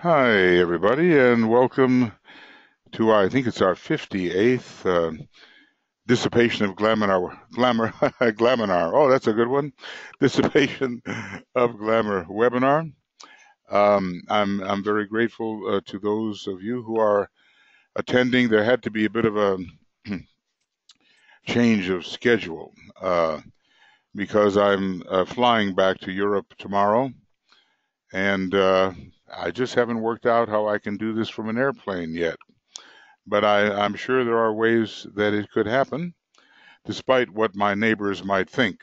Hi, everybody, and welcome to, I think it's our 58th Dissipation of Glamour, Glaminar. Oh, that's a good one. Dissipation of Glamour webinar. I'm very grateful to those of you who are attending. There had to be a bit of a change of schedule because I'm flying back to Europe tomorrow, and I just haven't worked out how I can do this from an airplane yet. But I'm sure there are ways that it could happen, despite what my neighbors might think.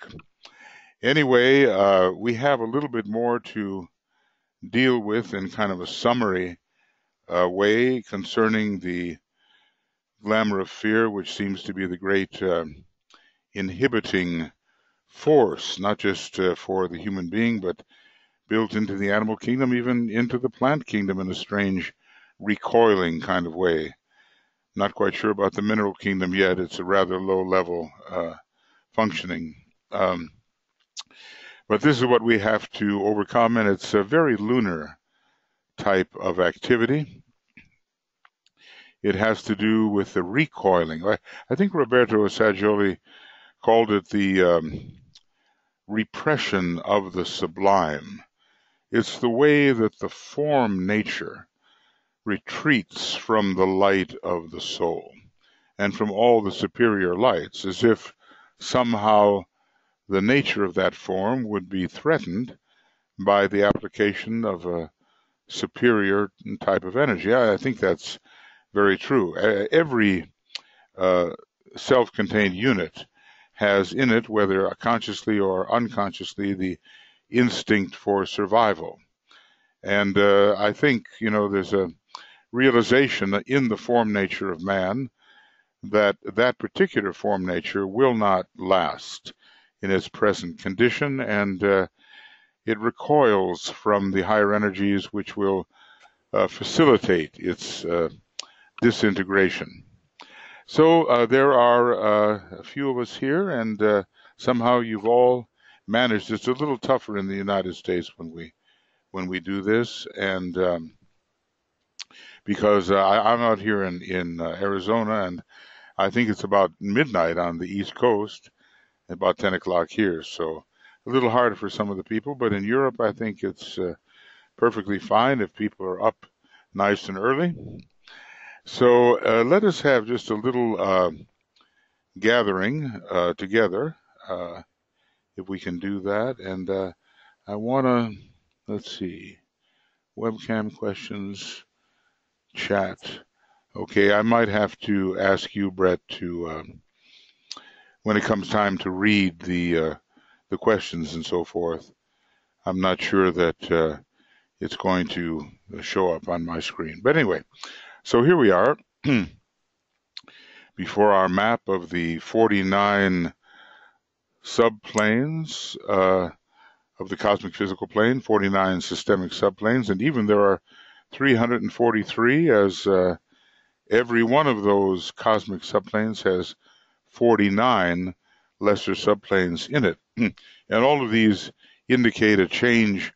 Anyway, we have a little bit more to deal with in kind of a summary way concerning the glamour of fear, which seems to be the great inhibiting force, not just for the human being, but built into the animal kingdom, even into the plant kingdom in a strange recoiling kind of way. Not quite sure about the mineral kingdom yet. It's a rather low level functioning. But this is what we have to overcome, and it's a very lunar type of activity. It has to do with the recoiling. I think Roberto Saggioli called it the repression of the sublime. It's the way that the form nature retreats from the light of the soul and from all the superior lights, as if somehow the nature of that form would be threatened by the application of a superior type of energy. I think that's very true. Every self-contained unit has in it, whether consciously or unconsciously, the instinct for survival. And I think, there's a realization in the form nature of man that that particular form nature will not last in its present condition, and it recoils from the higher energies which will facilitate its disintegration. So there are a few of us here, and somehow you've all managed. It's a little tougher in the United States when we do this, and because I'm out here in Arizona, and I think it's about midnight on the East Coast, about 10 o'clock here. So a little harder for some of the people, but in Europe, I think it's perfectly fine if people are up nice and early. So let us have just a little gathering together, if we can do that. And I want to, let's see, webcam questions, chat. Okay, I might have to ask you, Brett, to when it comes time to read the questions and so forth. I'm not sure that it's going to show up on my screen. But anyway, so here we are before our map of the 49 subplanes of the cosmic physical plane, 49 systemic subplanes, and even there are 343, as every one of those cosmic subplanes has 49 lesser subplanes in it. And all of these indicate a change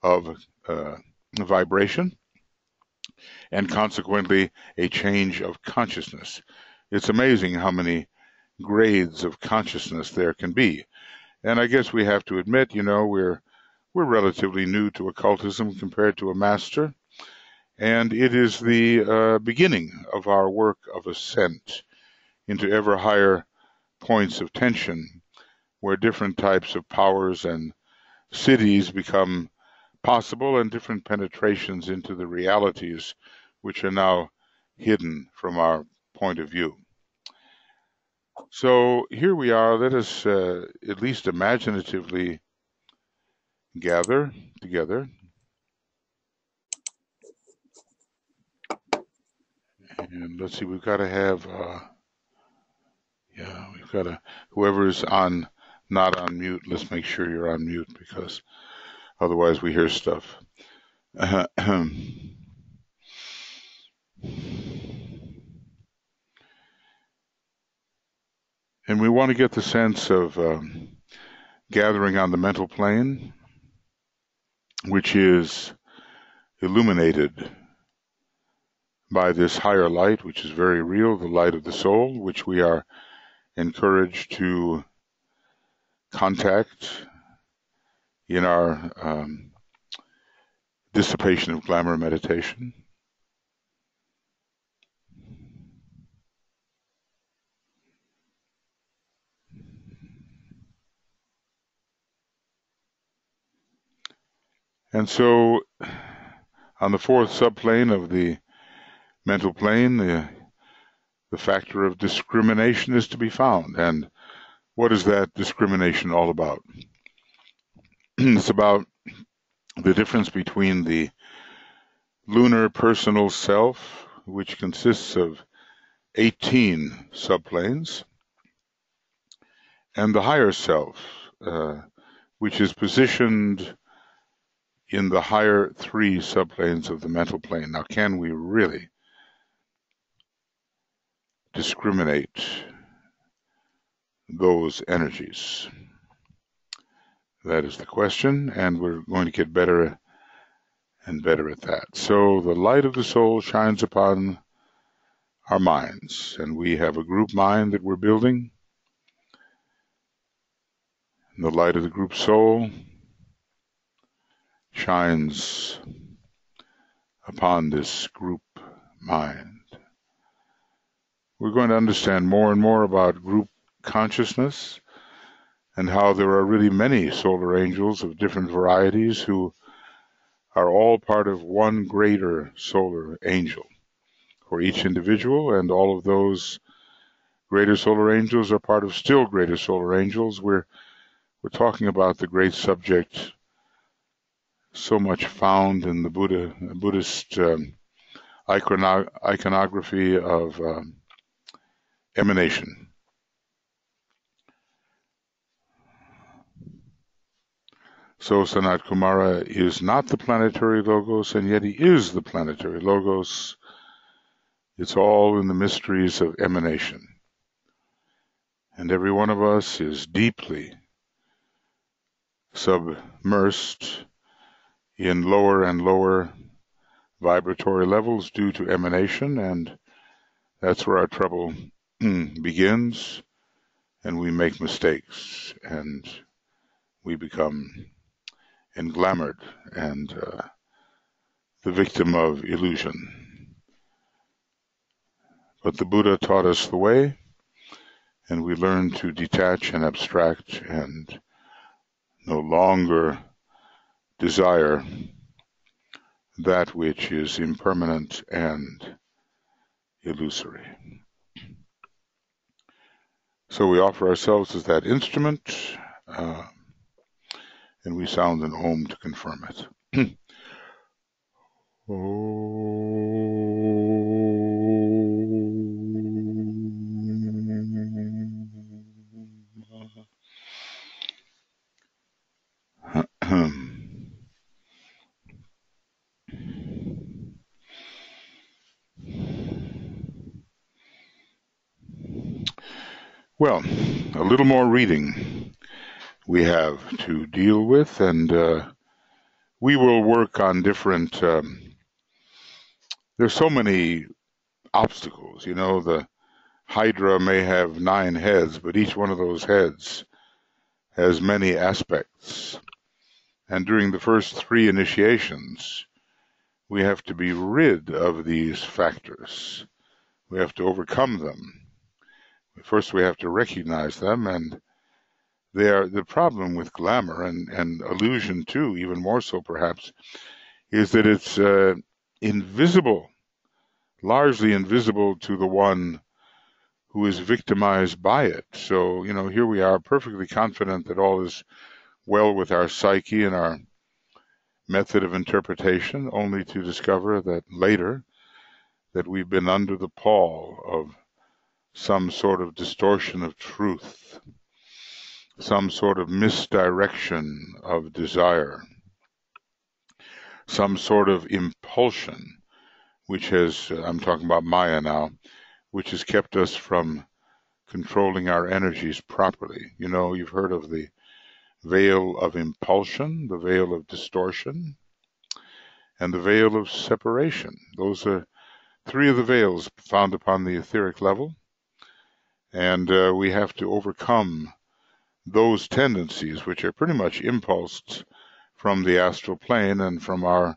of vibration and consequently a change of consciousness. It's amazing how many grades of consciousness there can be. And I guess we have to admit, we're relatively new to occultism compared to a master. And it is the beginning of our work of ascent into ever higher points of tension, where different types of powers and cities become possible, and different penetrations into the realities which are now hidden from our point of view. So here we are. Let us at least imaginatively gather together. And let's see, we've got to have, we've got to, whoever's not on mute, let's make sure you're on mute, because otherwise we hear stuff. And we want to get the sense of gathering on the mental plane, which is illuminated by this higher light, which is very real, the light of the soul, which we are encouraged to contact in our Dissipation of Glamour meditation. And so, on the fourth subplane of the mental plane, the factor of discrimination is to be found. And what is that discrimination all about? It's about the difference between the lunar personal self, which consists of 18 subplanes, and the higher self, which is positioned in the higher 3 subplanes of the mental plane. Now, can we really discriminate those energies? That is the question, and we're going to get better and better at that. So the light of the soul shines upon our minds, and we have a group mind that we're building. And the light of the group soul shines upon this group mind. We're going to understand more and more about group consciousness and how there are really many solar angels of different varieties who are all part of one greater solar angel for each individual, and all of those greater solar angels are part of still greater solar angels. We're talking about the great subject so much found in the Buddhist iconography of emanation. So Sanat Kumara is not the planetary logos, and yet he is the planetary logos. It's all in the mysteries of emanation. And every one of us is deeply submersed in lower and lower vibratory levels due to emanation, and that's where our trouble begins, and we make mistakes, and we become englamored and the victim of illusion. But the Buddha taught us the way, and we learn to detach and abstract and no longer desire that which is impermanent and illusory. So we offer ourselves as that instrument, and we sound an Om to confirm it. Well, a little more reading we have to deal with, and we will work on different, there's so many obstacles. You know, the Hydra may have 9 heads, but each one of those heads has many aspects. And during the first 3 initiations, we have to be rid of these factors. We have to overcome them. First, we have to recognize them, and they are the problem with glamour and illusion too, even more so perhaps, is that it's invisible, largely invisible to the one who is victimized by it. So, you know, here we are perfectly confident that all is well with our psyche and our method of interpretation, only to discover that later that we've been under the pall of some sort of distortion of truth, some sort of misdirection of desire, some sort of impulsion, which has, I'm talking about Maya now, which has kept us from controlling our energies properly. You know, you've heard of the veil of impulsion, the veil of distortion. and the veil of separation. Those are three of the veils found upon the etheric level, and we have to overcome those tendencies, which are pretty much impulsed from the astral plane and from our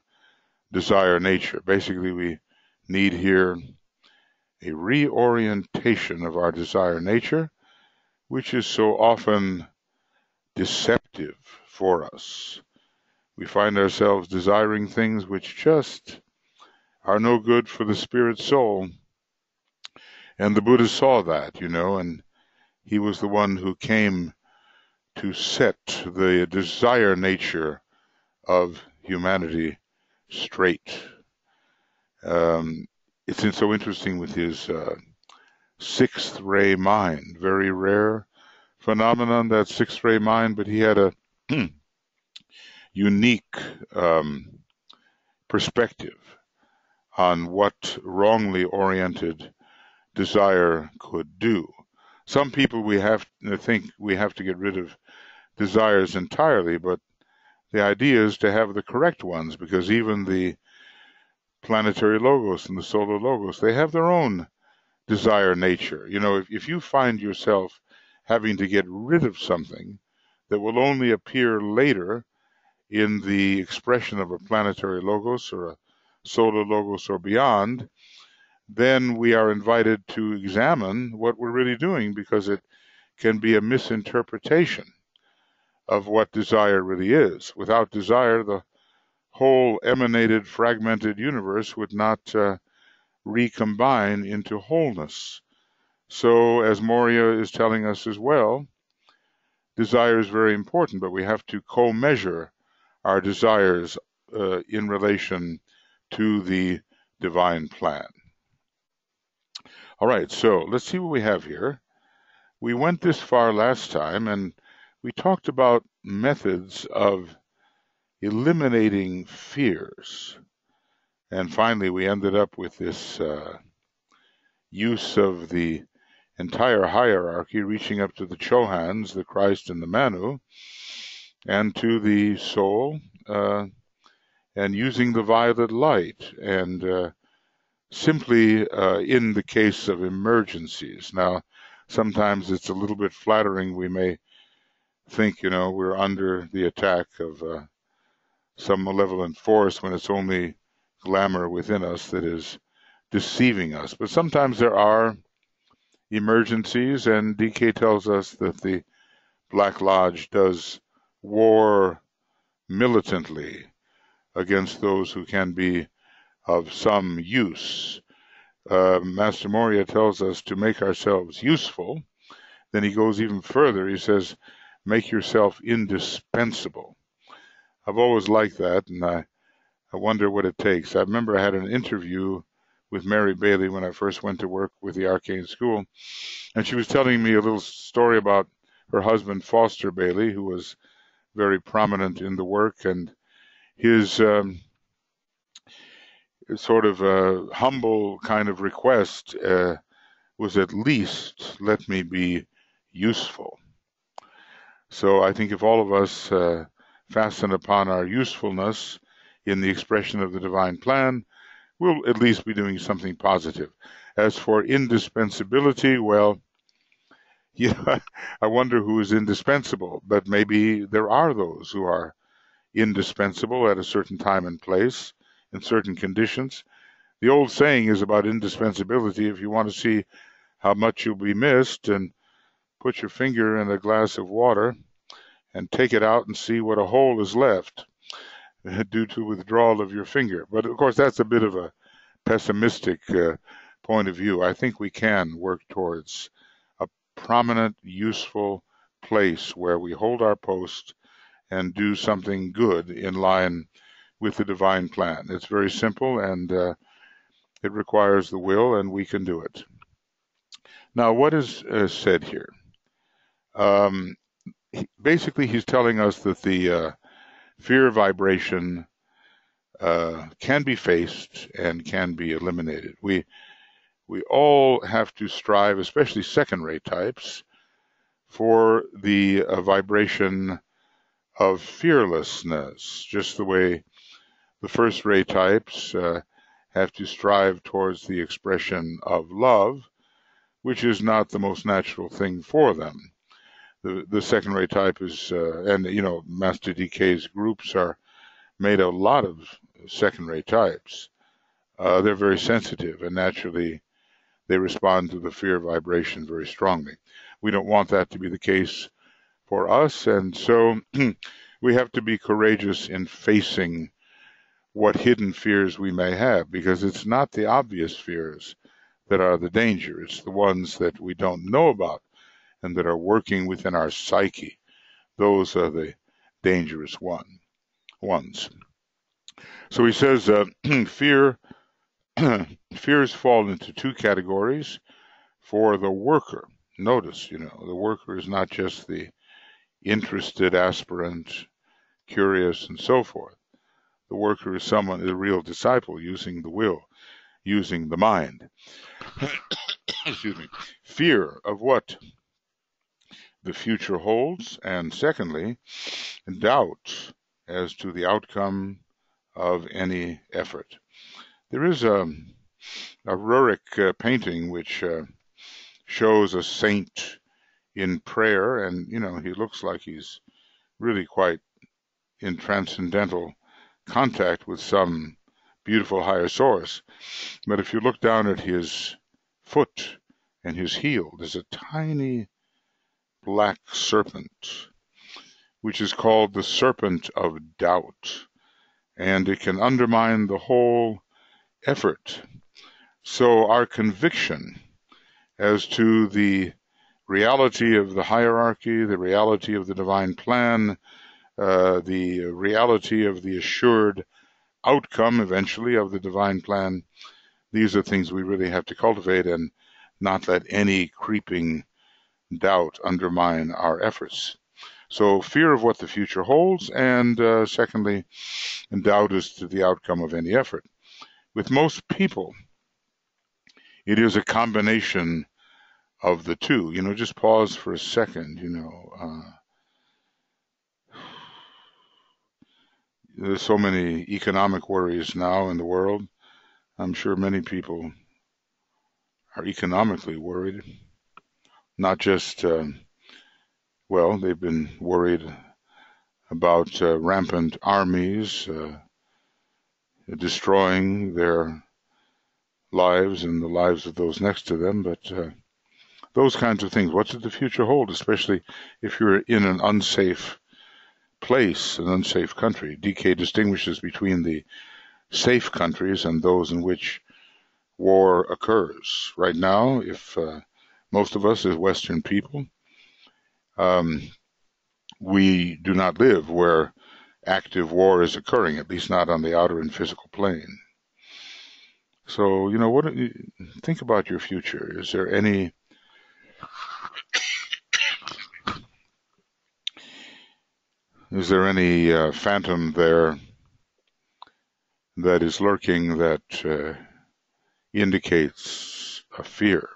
desire nature. Basically, we need here a reorientation of our desire nature, which is so often deceptive for us. We find ourselves desiring things which just are no good for the spirit soul. And the Buddha saw that, and he was the one who came to set the desire nature of humanity straight. It's so interesting with his sixth ray mind, very rare phenomenon, that sixth ray mind, but he had a unique perspective on what wrongly oriented desire could do. Some people think we have to get rid of desires entirely, but the idea is to have the correct ones, because even the planetary logos and the solar logos, they have their own desire nature. If you find yourself having to get rid of something that will only appear later in the expression of a planetary logos or a solar logos or beyond, then we are invited to examine what we're really doing, because it can be a misinterpretation of what desire really is. Without desire, the whole emanated, fragmented universe would not recombine into wholeness. So, as Moria is telling us as well, desire is very important, but we have to co-measure our desires in relation to the divine plan. All right, so let's see what we have here. We went this far last time, and we talked about methods of eliminating fears. And finally, we ended up with this use of the entire hierarchy, reaching up to the Chohans, the Christ and the Manu, and to the soul, and using the violet light, and simply in the case of emergencies. Now, sometimes it's a little bit flattering. We may think, we're under the attack of some malevolent force, when it's only glamour within us that is deceiving us. But sometimes there are emergencies, and DK tells us that the Black Lodge does war militantly against those who can be of some use. Master Moria tells us to make ourselves useful. Then he goes even further. He says, make yourself indispensable. I've always liked that, and I wonder what it takes. I remember I had an interview with Mary Bailey when I first went to work with the Arcane School, and she was telling me a little story about her husband, Foster Bailey, who was very prominent in the work, and his sort of humble kind of request was, at least let me be useful. So I think if all of us fasten upon our usefulness in the expression of the divine plan, we'll at least be doing something positive. As for indispensability, well, I wonder who is indispensable, but maybe there are those who are indispensable at a certain time and place, in certain conditions. The old saying is about indispensability. If you want to see how much you'll be missed, and put your finger in a glass of water and take it out and see what a hole is left due to withdrawal of your finger. But of course, that's a bit of a pessimistic point of view. I think we can work towards a prominent, useful place where we hold our post and do something good in line with the divine plan. It's very simple, and it requires the will, and we can do it. Now, what is said here? Basically, he's telling us that the fear vibration can be faced and can be eliminated. We all have to strive, especially second-rate types, for the vibration of fearlessness, just the way The first ray types have to strive towards the expression of love, which is not the most natural thing for them. The second ray type is, and Master DK's groups are made a lot of second ray types. They're very sensitive, and naturally they respond to the fear vibration very strongly. We don't want that to be the case for us, and so we have to be courageous in facing what hidden fears we may have, because it's not the obvious fears that are the danger. It's the ones that we don't know about and that are working within our psyche. Those are the dangerous ones. So he says fears fall into two categories for the worker. Notice, the worker is not just the interested aspirant, curious, and so forth. The worker is someone, a real disciple, using the will, using the mind. Excuse me. Fear of what the future holds, and secondly, doubt as to the outcome of any effort. There is a Rurik painting which shows a saint in prayer, and he looks like he's really quite in transcendental contact with some beautiful higher source. But if you look down at his foot and his heel, there's a tiny black serpent, which is called the serpent of doubt, and it can undermine the whole effort. So our conviction as to the reality of the hierarchy, the reality of the divine plan, the reality of the assured outcome eventually of the divine plan, these are things we really have to cultivate and not let any creeping doubt undermine our efforts. So fear of what the future holds, and secondly, doubt as to the outcome of any effort. With most people, it is a combination of the two. Just pause for a second. There's so many economic worries now in the world. I'm sure many people are economically worried. Not just, they've been worried about rampant armies destroying their lives and the lives of those next to them, but those kinds of things. What does the future hold, especially if you're in an unsafe place, an unsafe country? DK distinguishes between the safe countries and those in which war occurs. Right now, if most of us as Western people, we do not live where active war is occurring, at least not on the outer and physical plane. So, think about your future. Is there any phantom there that is lurking that indicates a fear?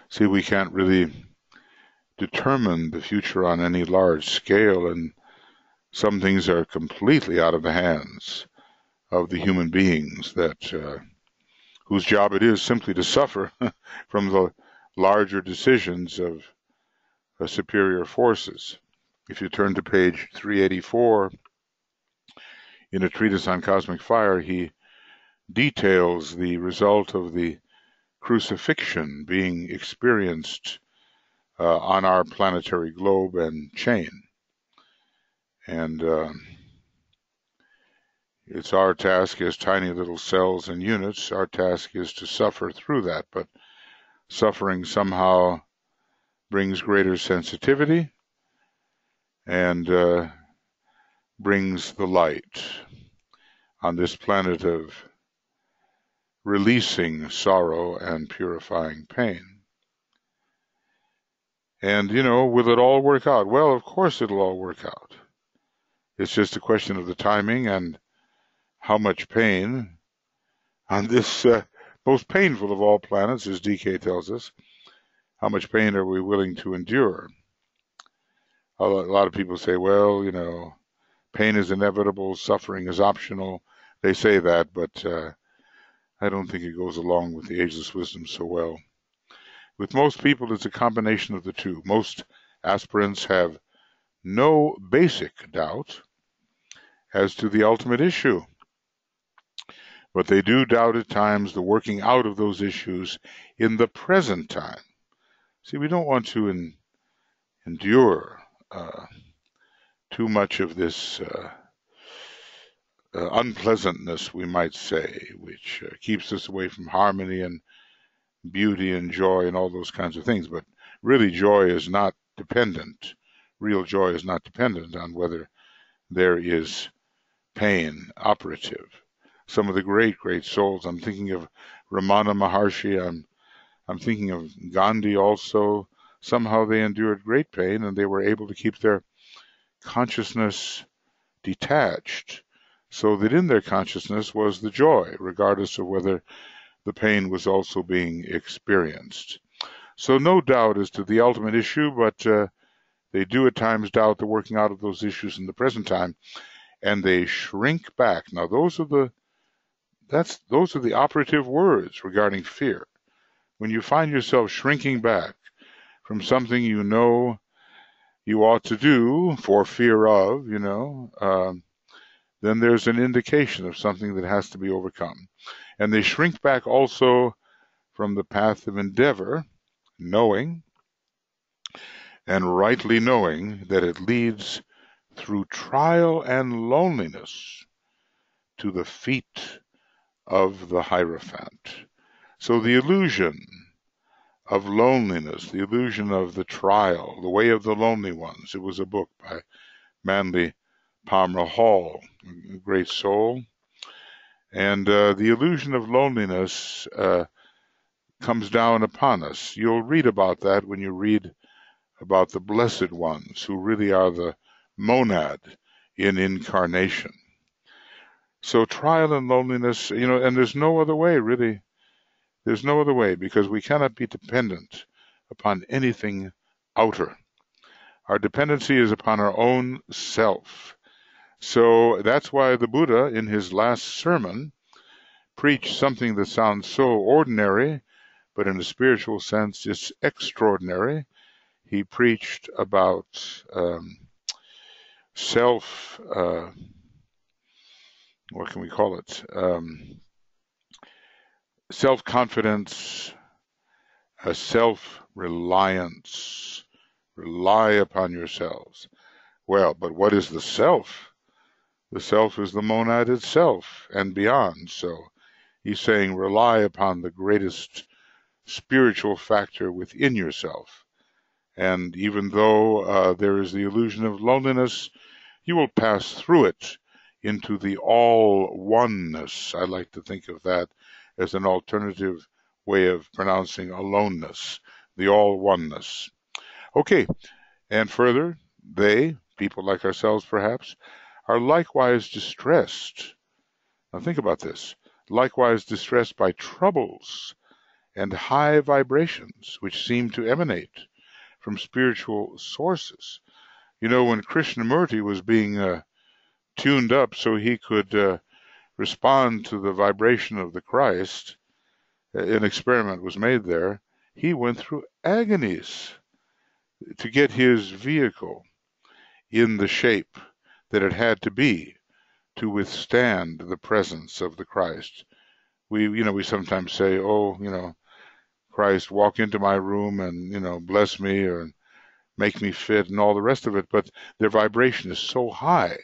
See, we can't really determine the future on any large scale, and some things are completely out of the hands of the human beings that whose job it is simply to suffer from the larger decisions of superior forces. If you turn to page 384 in a treatise on cosmic fire, he details the result of the crucifixion being experienced on our planetary globe and chain. And it's our task as tiny little cells and units, our task is to suffer through that, but suffering somehow brings greater sensitivity and brings the light on this planet of releasing sorrow and purifying pain. And, will it all work out? Well, of course it'll all work out. It's just a question of the timing and how much pain on this most painful of all planets, as DK tells us. How much pain are we willing to endure? A lot of people say, well, pain is inevitable, suffering is optional. They say that, but I don't think it goes along with the ageless wisdom so well. With most people, it's a combination of the two. Most aspirants have no basic doubt as to the ultimate issue, but they do doubt at times the working out of those issues in the present time. See, we don't want to endure too much of this unpleasantness, we might say, which keeps us away from harmony and beauty and joy and all those kinds of things. But really, joy is not dependent. Real joy is not dependent on whether there is pain operative. Some of the great, great souls, I'm thinking of Ramana Maharshi, I'm thinking of Gandhi also. Somehow they endured great pain and they were able to keep their consciousness detached, so that in their consciousness was the joy, regardless of whether the pain was also being experienced. So no doubt as to the ultimate issue, but they do at times doubt the working out of those issues in the present time, and they shrink back. Now those are the operative words regarding fear. When you find yourself shrinking back from something you know you ought to do for fear of, then there's an indication of something that has to be overcome. And they shrink back also from the path of endeavor, knowing and rightly knowing that it leads through trial and loneliness to the feet of the Hierophant. So the illusion of loneliness, the illusion of the trial, the way of the lonely ones. It was a book by Manly Palmer Hall, a great soul. And the illusion of loneliness comes down upon us. You'll read about that when you read about the blessed ones who really are the monad in incarnation. So trial and loneliness, and there's no other way, really. There's no other way, because we cannot be dependent upon anything outer. Our dependency is upon our own self. So that's why the Buddha, in his last sermon, preached something that sounds so ordinary, but in a spiritual sense it's extraordinary. He preached about what can we call it? Self-confidence, self-reliance. Rely upon yourselves. Well, but what is the self? The self is the monad itself and beyond. So he's saying rely upon the greatest spiritual factor within yourself. And even though there is the illusion of loneliness, you will pass through it into the all-oneness. I like to think of that as an alternative way of pronouncing aloneness, the all-oneness. Okay, and further, they, people like ourselves perhaps, are likewise distressed. Now think about this. Likewise distressed by troubles and high vibrations which seem to emanate from spiritual sources. When Krishnamurti was being tuned up so he could respond to the vibration of the Christ, an experiment was made there. He went through agonies to get his vehicle in the shape that it had to be to withstand the presence of the Christ. We sometimes say, Christ, walk into my room and, bless me or make me fit and all the rest of it. But their vibration is so high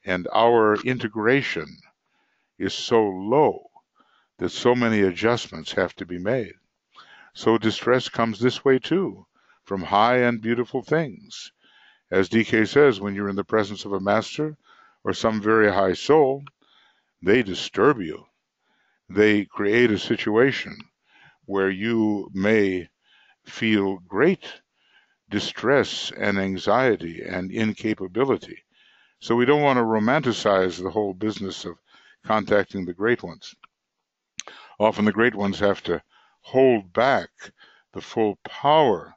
and our integration is so low that so many adjustments have to be made. So distress comes this way too, from high and beautiful things. As DK says, when you're in the presence of a master or some very high soul, they disturb you. They create a situation where you may feel great distress and anxiety and incapability. So we don't want to romanticize the whole business of contacting the great ones. Often the great ones have to hold back the full power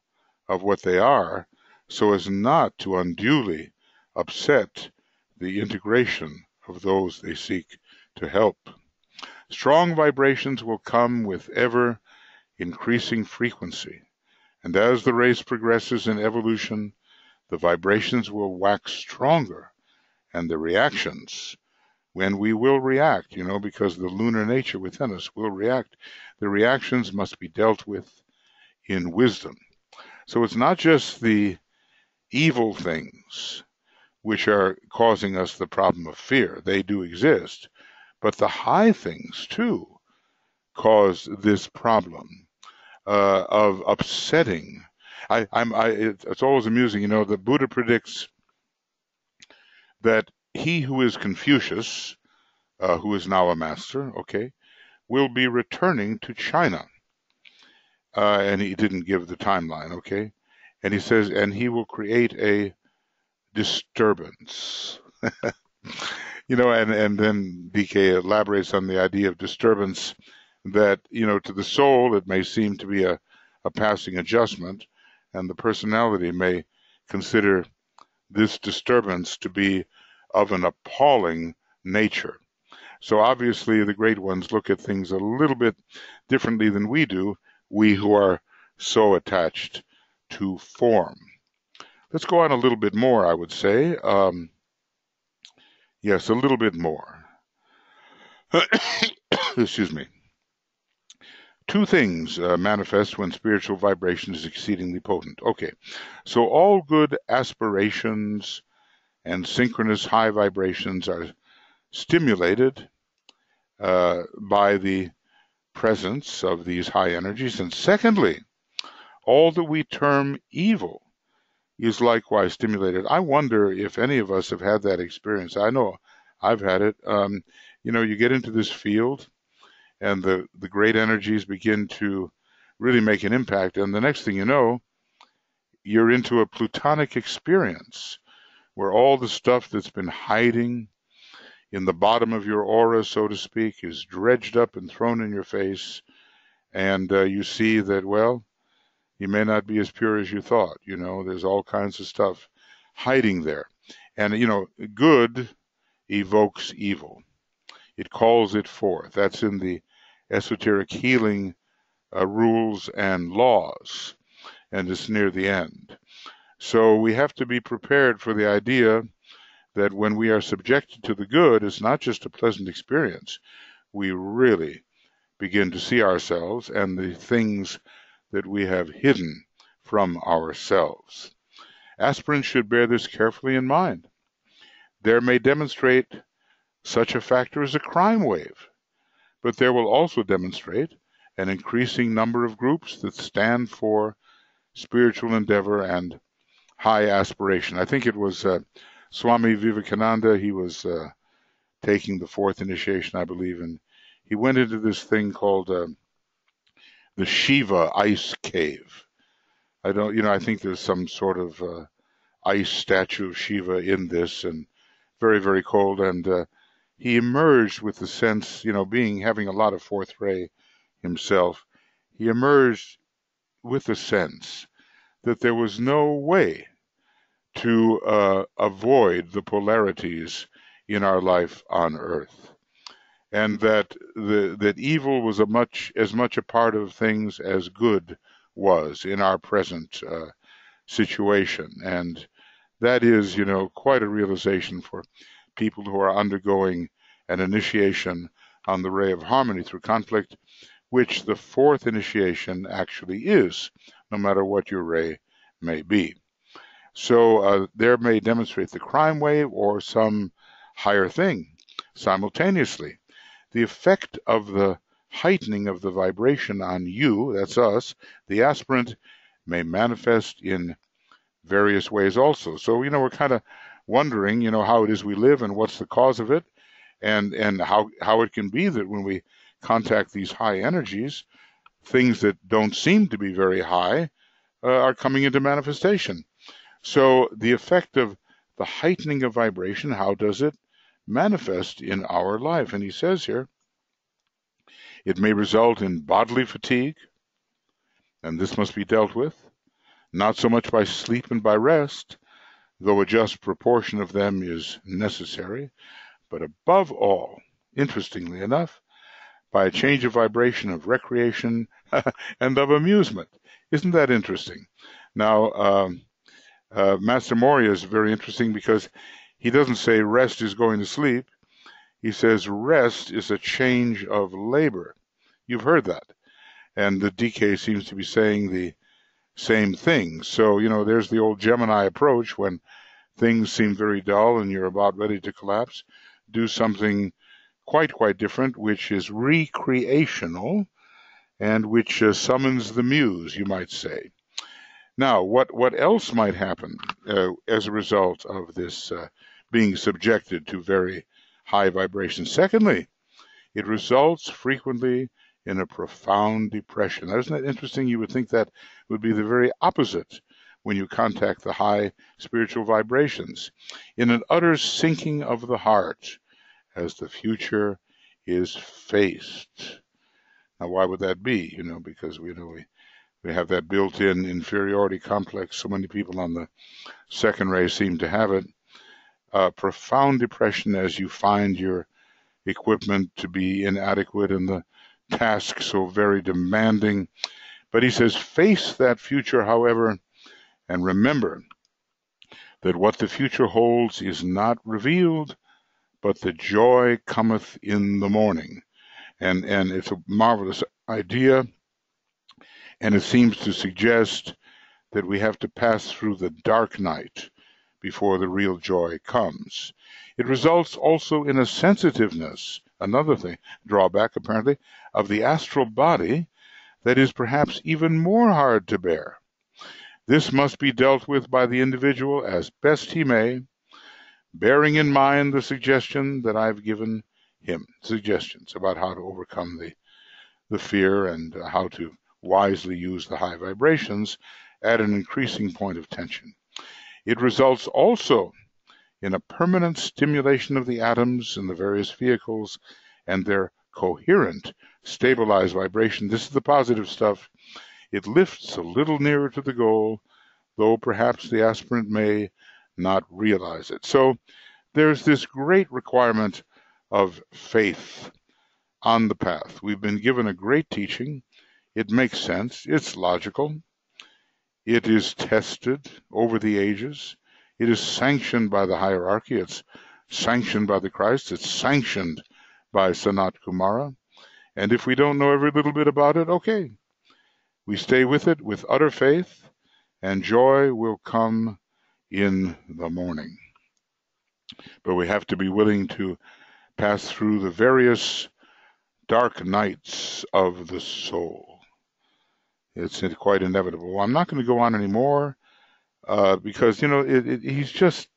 of what they are so as not to unduly upset the integration of those they seek to help. Strong vibrations will come with ever increasing frequency, and as the race progresses in evolution, the vibrations will wax stronger, and the reactions, when we will react, because the lunar nature within us will react, the reactions must be dealt with in wisdom. So it's not just the evil things which are causing us the problem of fear. They do exist, but the high things too cause this problem of upsetting. It's always amusing, the Buddha predicts that he who is Confucius, who is now a master, will be returning to China. And he didn't give the timeline, and he says, and he will create a disturbance. And then DK elaborates on the idea of disturbance that, to the soul, it may seem to be a passing adjustment, and the personality may consider this disturbance to be of an appalling nature. So obviously the great ones look at things a little bit differently than we do, we who are so attached to form. Let's go on a little bit more, I would say. Yes, a little bit more. Excuse me. Two things manifest when spiritual vibration is exceedingly potent. So all good aspirations and synchronous high vibrations are stimulated by the presence of these high energies. And secondly, all that we term evil is likewise stimulated. I wonder if any of us have had that experience. I know I've had it. You get into this field and the great energies begin to really make an impact. And the next thing you know, you're into a plutonic experience where all the stuff that's been hiding in the bottom of your aura, so to speak, is dredged up and thrown in your face. And you see that, well, you may not be as pure as you thought. There's all kinds of stuff hiding there. And, good evokes evil. It calls it forth. That's in the esoteric healing rules and laws. And it's near the end. So we have to be prepared for the idea that when we are subjected to the good, it's not just a pleasant experience. We really begin to see ourselves and the things that we have hidden from ourselves. Aspirants should bear this carefully in mind. There may demonstrate such a factor as a crime wave, but there will also demonstrate an increasing number of groups that stand for spiritual endeavor and high aspiration. I think it was Swami Vivekananda. He was taking the fourth initiation, I believe, and he went into this thing called the Shiva ice cave. I think there's some sort of ice statue of Shiva in this, and very, very cold. And he emerged with the sense, having a lot of fourth ray himself, he emerged with the sense that there was no way to avoid the polarities in our life on earth, and that that evil was as much a part of things as good was in our present situation. And that is, quite a realization for people who are undergoing an initiation on the ray of harmony through conflict, which the fourth initiation actually is, no matter what your ray may be. So there may demonstrate the crime wave or some higher thing simultaneously. The effect of the heightening of the vibration on you, that's us, the aspirant, may manifest in various ways also. So, we're kind of wondering, how it is we live and what's the cause of it, and how it can be that when we contact these high energies, things that don't seem to be very high are coming into manifestation. So the effect of the heightening of vibration, how does it manifest in our life? And he says here, it may result in bodily fatigue, and this must be dealt with, not so much by sleep and by rest, though a just proportion of them is necessary, but above all, interestingly enough, by a change of vibration of recreation and of amusement. Isn't that interesting? Now, Master Moria is very interesting because he doesn't say rest is going to sleep. He says rest is a change of labor. You've heard that. And the DK seems to be saying the same thing. So, there's the old Gemini approach. When things seem very dull and you're about ready to collapse, do something quite different, which is recreational and which summons the muse, you might say. Now, what else might happen as a result of this being subjected to very high vibrations? Secondly, it results frequently in a profound depression. Now, isn't that interesting? You would think that would be the very opposite when you contact the high spiritual vibrations. In an utter sinking of the heart as the future is faced. Now, why would that be? Because we have that built-in inferiority complex. So many people on the second ray seem to have it. Profound depression as you find your equipment to be inadequate and the task so very demanding. But he says, face that future, however, and remember that what the future holds is not revealed, but the joy cometh in the morning. And it's a marvelous idea, and it seems to suggest that we have to pass through the dark night before the real joy comes. It results also in a sensitiveness, another thing, drawback apparently, of the astral body that is perhaps even more hard to bear. This must be dealt with by the individual as best he may, bearing in mind the suggestion that I've given him, suggestions about how to overcome the fear and how to wisely use the high vibrations at an increasing point of tension. It results also in a permanent stimulation of the atoms in the various vehicles and their coherent, stabilized vibration. This is the positive stuff. It lifts a little nearer to the goal, though perhaps the aspirant may not realize it. So there's this great requirement of faith on the path. We've been given a great teaching. It makes sense. It's logical. It is tested over the ages. It is sanctioned by the hierarchy. It's sanctioned by the Christ. It's sanctioned by Sanat Kumara. And if we don't know every little bit about it, okay. We stay with it with utter faith, and joy will come in the morning. But we have to be willing to pass through the various dark nights of the soul. It's quite inevitable. Well, I'm not going to go on anymore because, he's just,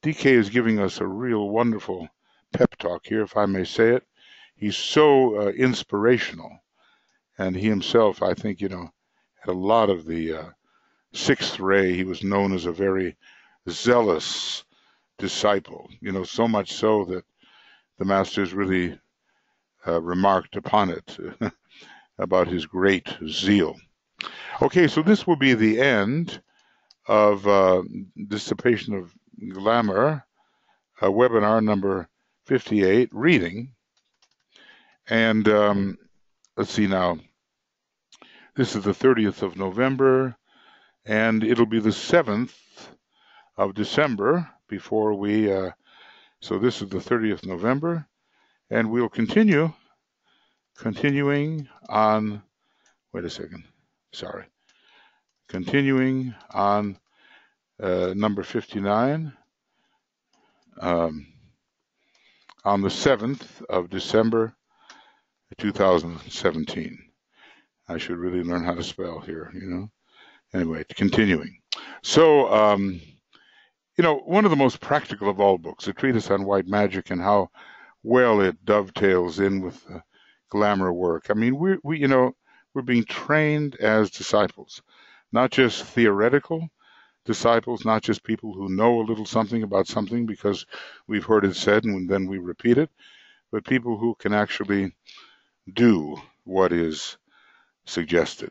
DK is giving us a real wonderful pep talk here, if I may say it. He's so inspirational. And he himself, I think, had a lot of the sixth ray. He was known as a very zealous disciple, so much so that the masters really remarked upon it about his great zeal. Okay, so this will be the end of Dissipation of Glamour, webinar number 58, reading. And let's see now. This is the 30th of November, and it'll be the 7th of December before we, so this is the 30th of November, and we'll continuing on, continuing on number 59 on the 7th of December 2017. I should really learn how to spell here, Anyway, continuing. So, one of the most practical of all books, a treatise on white magic and how well it dovetails in with the glamour work. I mean, we're being trained as disciples, not just theoretical, disciples, not just people who know a little something about something because we've heard it said and then we repeat it, but people who can actually do what is suggested.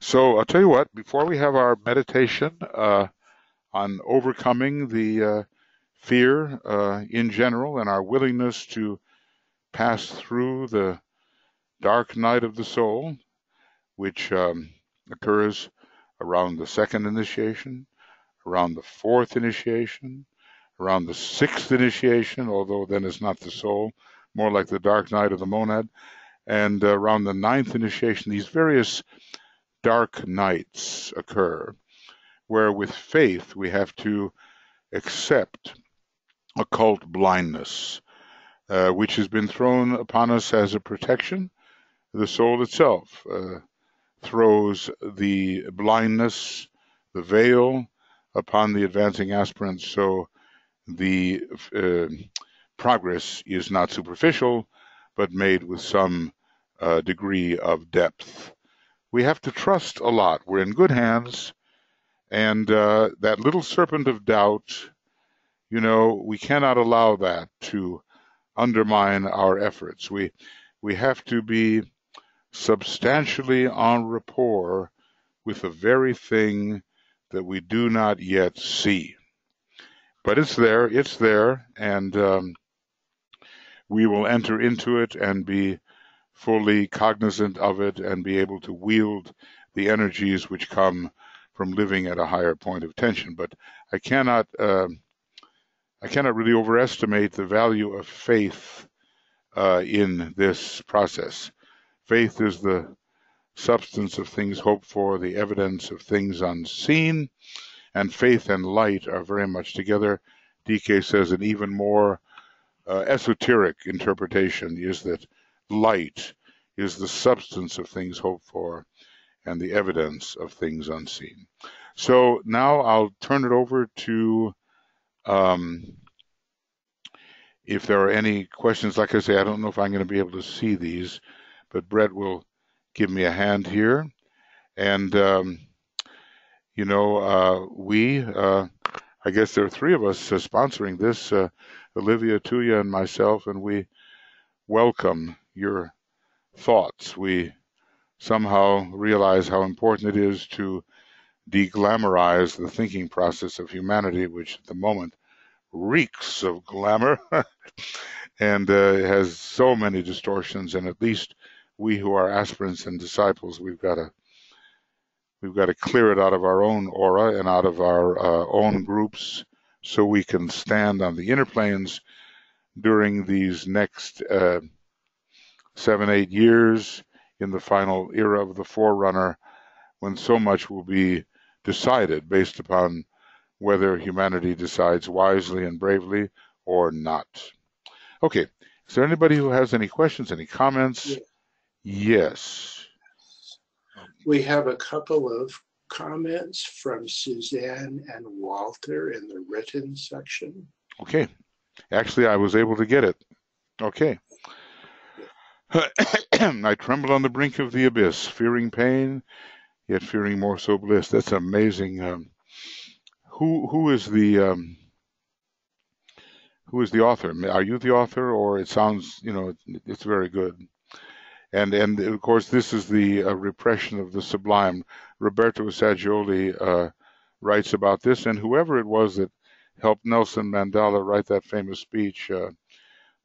So I'll tell you what, before we have our meditation on overcoming the fear in general and our willingness to pass through the dark night of the soul, which occurs around the second initiation, around the fourth initiation, around the sixth initiation, although then it's not the soul, more like the dark night of the monad, and around the ninth initiation, these various dark nights occur, where with faith we have to accept occult blindness, which has been thrown upon us as a protection. The soul itself throws the blindness, the veil, upon the advancing aspirant, so the progress is not superficial, but made with some degree of depth. We have to trust a lot. We're in good hands, and that little serpent of doubt, we cannot allow that to undermine our efforts. We have to be substantially en rapport with the very thing that we do not yet see. But it's there, and we will enter into it and be fully cognizant of it and be able to wield the energies which come from living at a higher point of tension. But I cannot really overestimate the value of faith in this process. Faith is the substance of things hoped for, the evidence of things unseen, and faith and light are very much together. DK says an even more esoteric interpretation is that light is the substance of things hoped for and the evidence of things unseen. So now I'll turn it over to if there are any questions. Like I say, I don't know if I'm going to be able to see these, but Brett will give me a hand here. And, I guess there are three of us sponsoring this, Olivia, Tuija, and myself, and we welcome your thoughts. We somehow realize how important it is to de-glamorize the thinking process of humanity, which at the moment reeks of glamour and has so many distortions. And at least we who are aspirants and disciples, we've got to clear it out of our own aura and out of our own groups, so we can stand on the inner planes during these next 7-8 years in the final era of the Forerunner, when so much will be decided based upon whether humanity decides wisely and bravely or not. Okay, is there anybody who has any questions, any comments? Yeah. Yes. We have a couple of comments from Suzanne and Walter in the written section. Okay. Actually, I was able to get it. Okay. I tremble on the brink of the abyss, fearing pain, yet fearing more so bliss. That's amazing. Who is the author? Are you the author, or it sounds, it's very good. And of course, this is the repression of the sublime. Roberto Saggioli writes about this, and whoever it was that helped Nelson Mandela write that famous speech,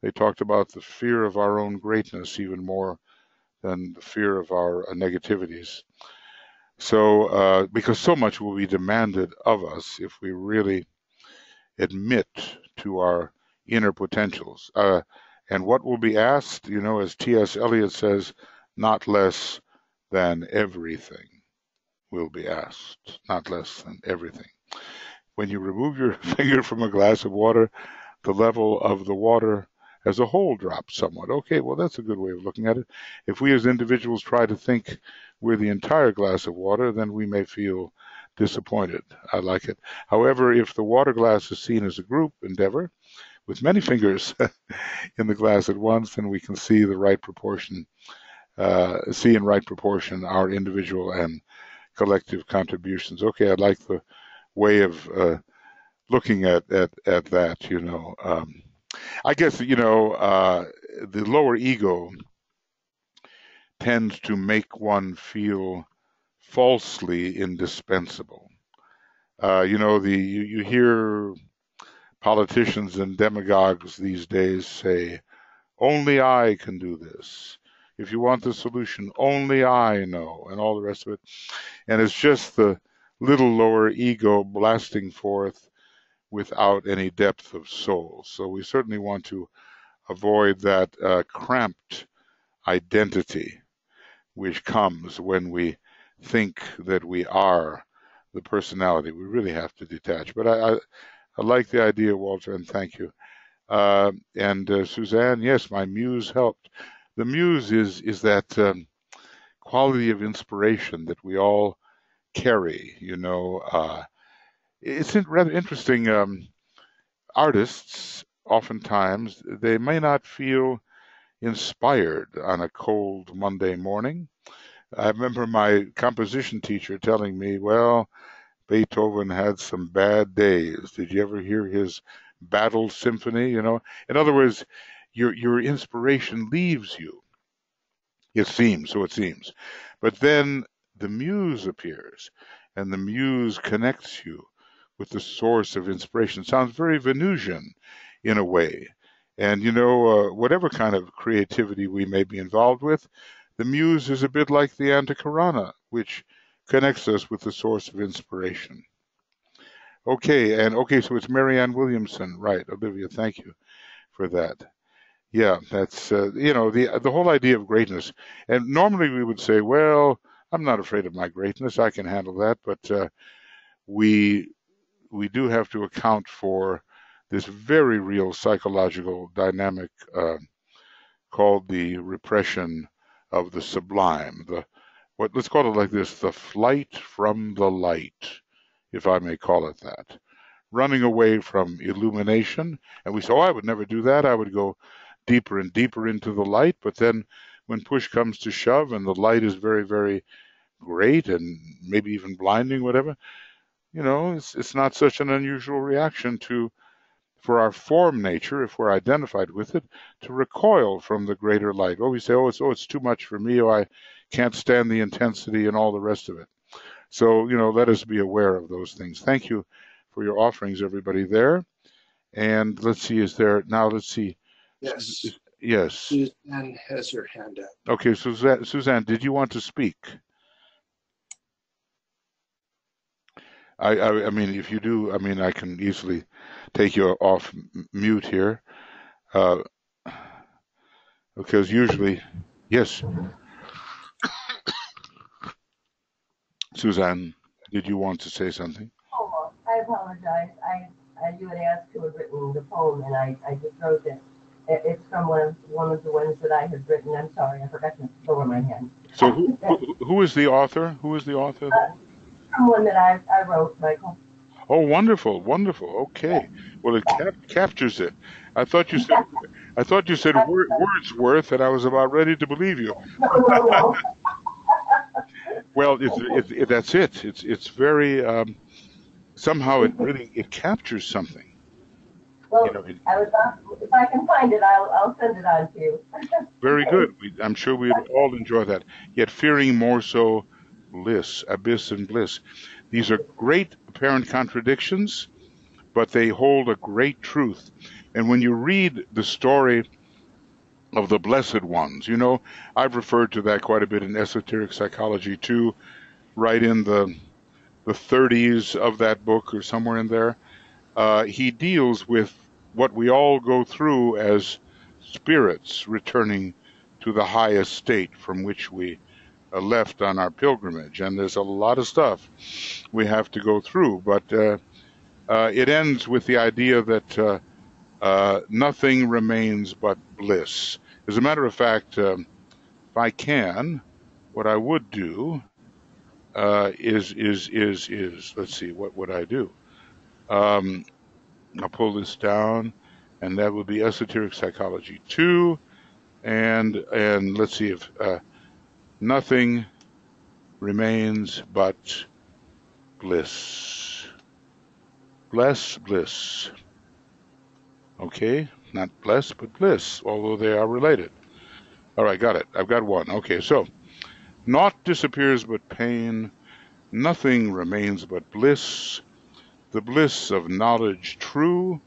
they talked about the fear of our own greatness even more than the fear of our negativities. So, because so much will be demanded of us if we really admit to our inner potentials. And what will be asked, as T.S. Eliot says, not less than everything will be asked, not less than everything. When you remove your finger from a glass of water, the level of the water as a whole drops somewhat. Okay, well, that's a good way of looking at it. If we as individuals try to think we're the entire glass of water, then we may feel disappointed. I like it. However, if the water glass is seen as a group endeavor, with many fingers in the glass at once, then we can see the right proportion, in right proportion our individual and collective contributions. Okay, I'd like the way of looking at that, you know. I guess, you know, the lower ego tends to make one feel falsely indispensable. You know, you hear politicians and demagogues these days say, only I can do this. If you want the solution, only I know, and all the rest of it. And it's just the little lower ego blasting forth without any depth of soul. So we certainly want to avoid that cramped identity which comes when we think that we are the personality. We really have to detach. But I like the idea, Walter, and thank you. And Suzanne, yes, my muse helped. The muse is that quality of inspiration that we all carry. You know, it's rather interesting. Artists, oftentimes, they may not feel inspired on a cold Monday morning. I remember my composition teacher telling me, well, Beethoven had some bad days. Did you ever hear his Battle Symphony? You know, in other words, your inspiration leaves you. It seems, so it seems. But then the muse appears, and the muse connects you with the source of inspiration. Sounds very Venusian in a way. And, you know, whatever kind of creativity we may be involved with, the muse is a bit like the Antakarana, which connects us with the source of inspiration. Okay, so it's Marianne Williamson, right? Olivia, thank you for that. Yeah, that's you know, the whole idea of greatness. And normally we would say, well, I'm not afraid of my greatness; I can handle that. But we we do have to account for this very real psychological dynamic called the repression of the sublime. The what let's call it like this: the flight from the light, if I may call it that. Running away from illumination, and we say, "Oh, I would never do that. I would go deeper and deeper into the light." But then, when push comes to shove, and the light is very, very great, and maybe even blinding, whatever, you know, it's not such an unusual reaction to for our form nature, if we're identified with it, to recoil from the greater light. Oh, we say, it's too much for me, or I can't stand the intensity and all the rest of it. So, you know, let us be aware of those things. Thank you for your offerings, everybody there. And let's see, let's see. Yes. Yes. Suzanne has her hand up. Okay, Suzanne, did you want to speak? I mean, if you do, I mean, I can easily take you off mute here. Because usually, yes. Suzanne, did you want to say something? Oh, I apologize. You had asked who had written the poem, and I just wrote it. It's from one of the ones that I had written. I'm sorry, I forgot to lower my hand. So who is the author? Who is the author? From one that I wrote, Michael. Oh, wonderful, wonderful. Okay, well, it captures it. I thought you said Wordsworth, and I was about ready to believe you. No. Well, that's it. It's very somehow it captures something. Well, you know, if I can find it, I'll send it on to you. Very good. I'm sure we'd all enjoy that. Yet fearing more so bliss, abyss and bliss. These are great apparent contradictions, but they hold a great truth. And when you read the story of the blessed ones, you know, I've referred to that quite a bit in esoteric psychology too, right in the 30s of that book or somewhere in there. He deals with what we all go through as spirits returning to the highest state from which we left on our pilgrimage. And there's a lot of stuff we have to go through, but it ends with the idea that nothing remains but bliss. As a matter of fact, if I can, what I would do is let's see, what would I do? I'll pull this down, and that would be esoteric psychology 2, and let's see if nothing remains but bliss. Bless, bliss. Okay, not bless, but bliss, although they are related. All right, got it. I've got one. Okay, so naught disappears but pain, nothing remains but bliss, the bliss of knowledge true,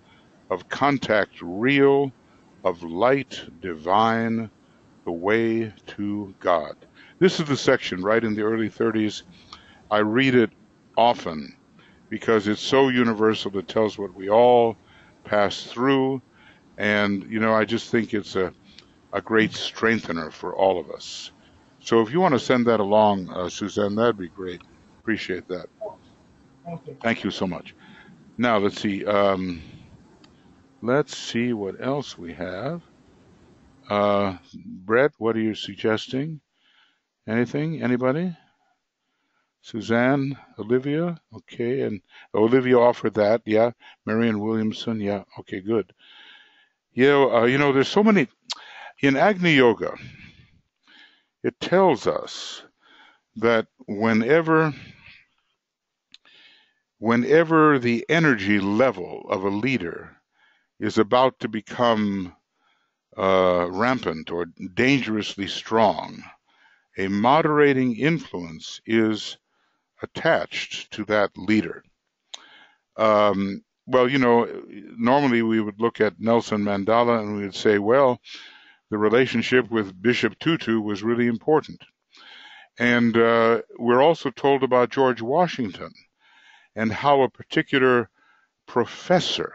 of contact real, of light divine, the way to God. This is the section right in the early 30s. I read it often because it's so universal. It tells what we all pass through. And, I just think it's a great strengthener for all of us. So if you want to send that along, Suzanne, that'd be great. Appreciate that. Thank you. Thank you so much. Now, let's see. Let's see what else we have. Brett, what are you suggesting? Anything? Anybody? Suzanne, Olivia? Okay, and Olivia offered that. Yeah. Marianne Williamson. Yeah. Okay, good. There's so many. In Agni Yoga, it tells us that whenever the energy level of a leader is about to become rampant or dangerously strong, a moderating influence is attached to that leader. Normally we would look at Nelson Mandela and we would say, well, the relationship with Bishop Tutu was really important. And we're also told about George Washington and how a particular professor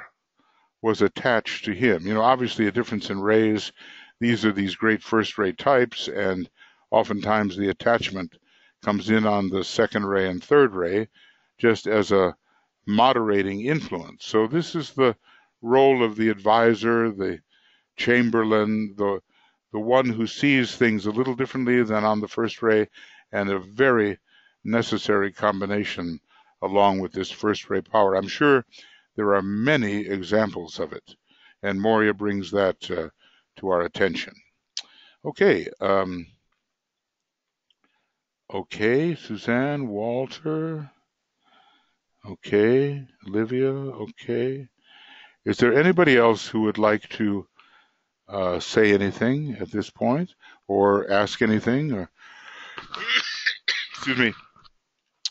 was attached to him. Obviously a difference in rays. These are these great first-ray types, and oftentimes the attachment comes in on the second ray and third ray just as a moderating influence. So this is the role of the advisor, the chamberlain, the one who sees things a little differently than on the first ray, and a very necessary combination along with this first ray power. I'm sure there are many examples of it, and Moria brings that to our attention. Okay. Okay, Suzanne, Walter. Okay, Olivia. Okay. Is there anybody else who would like to say anything at this point, or ask anything, or excuse me,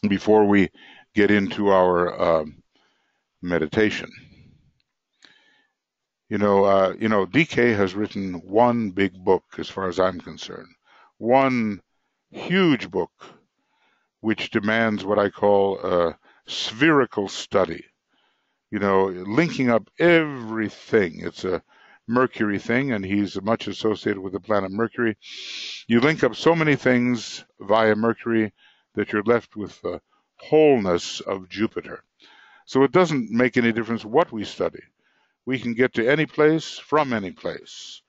before we get into our meditation? DK has written one big book, as far as I'm concerned, one huge book, which demands what I call a spherical study. Linking up everything. It's a Mercury thing, and he's much associated with the planet Mercury. You link up so many things via Mercury that you're left with the wholeness of Jupiter. So it doesn't make any difference what we study. We can get to any place from any place,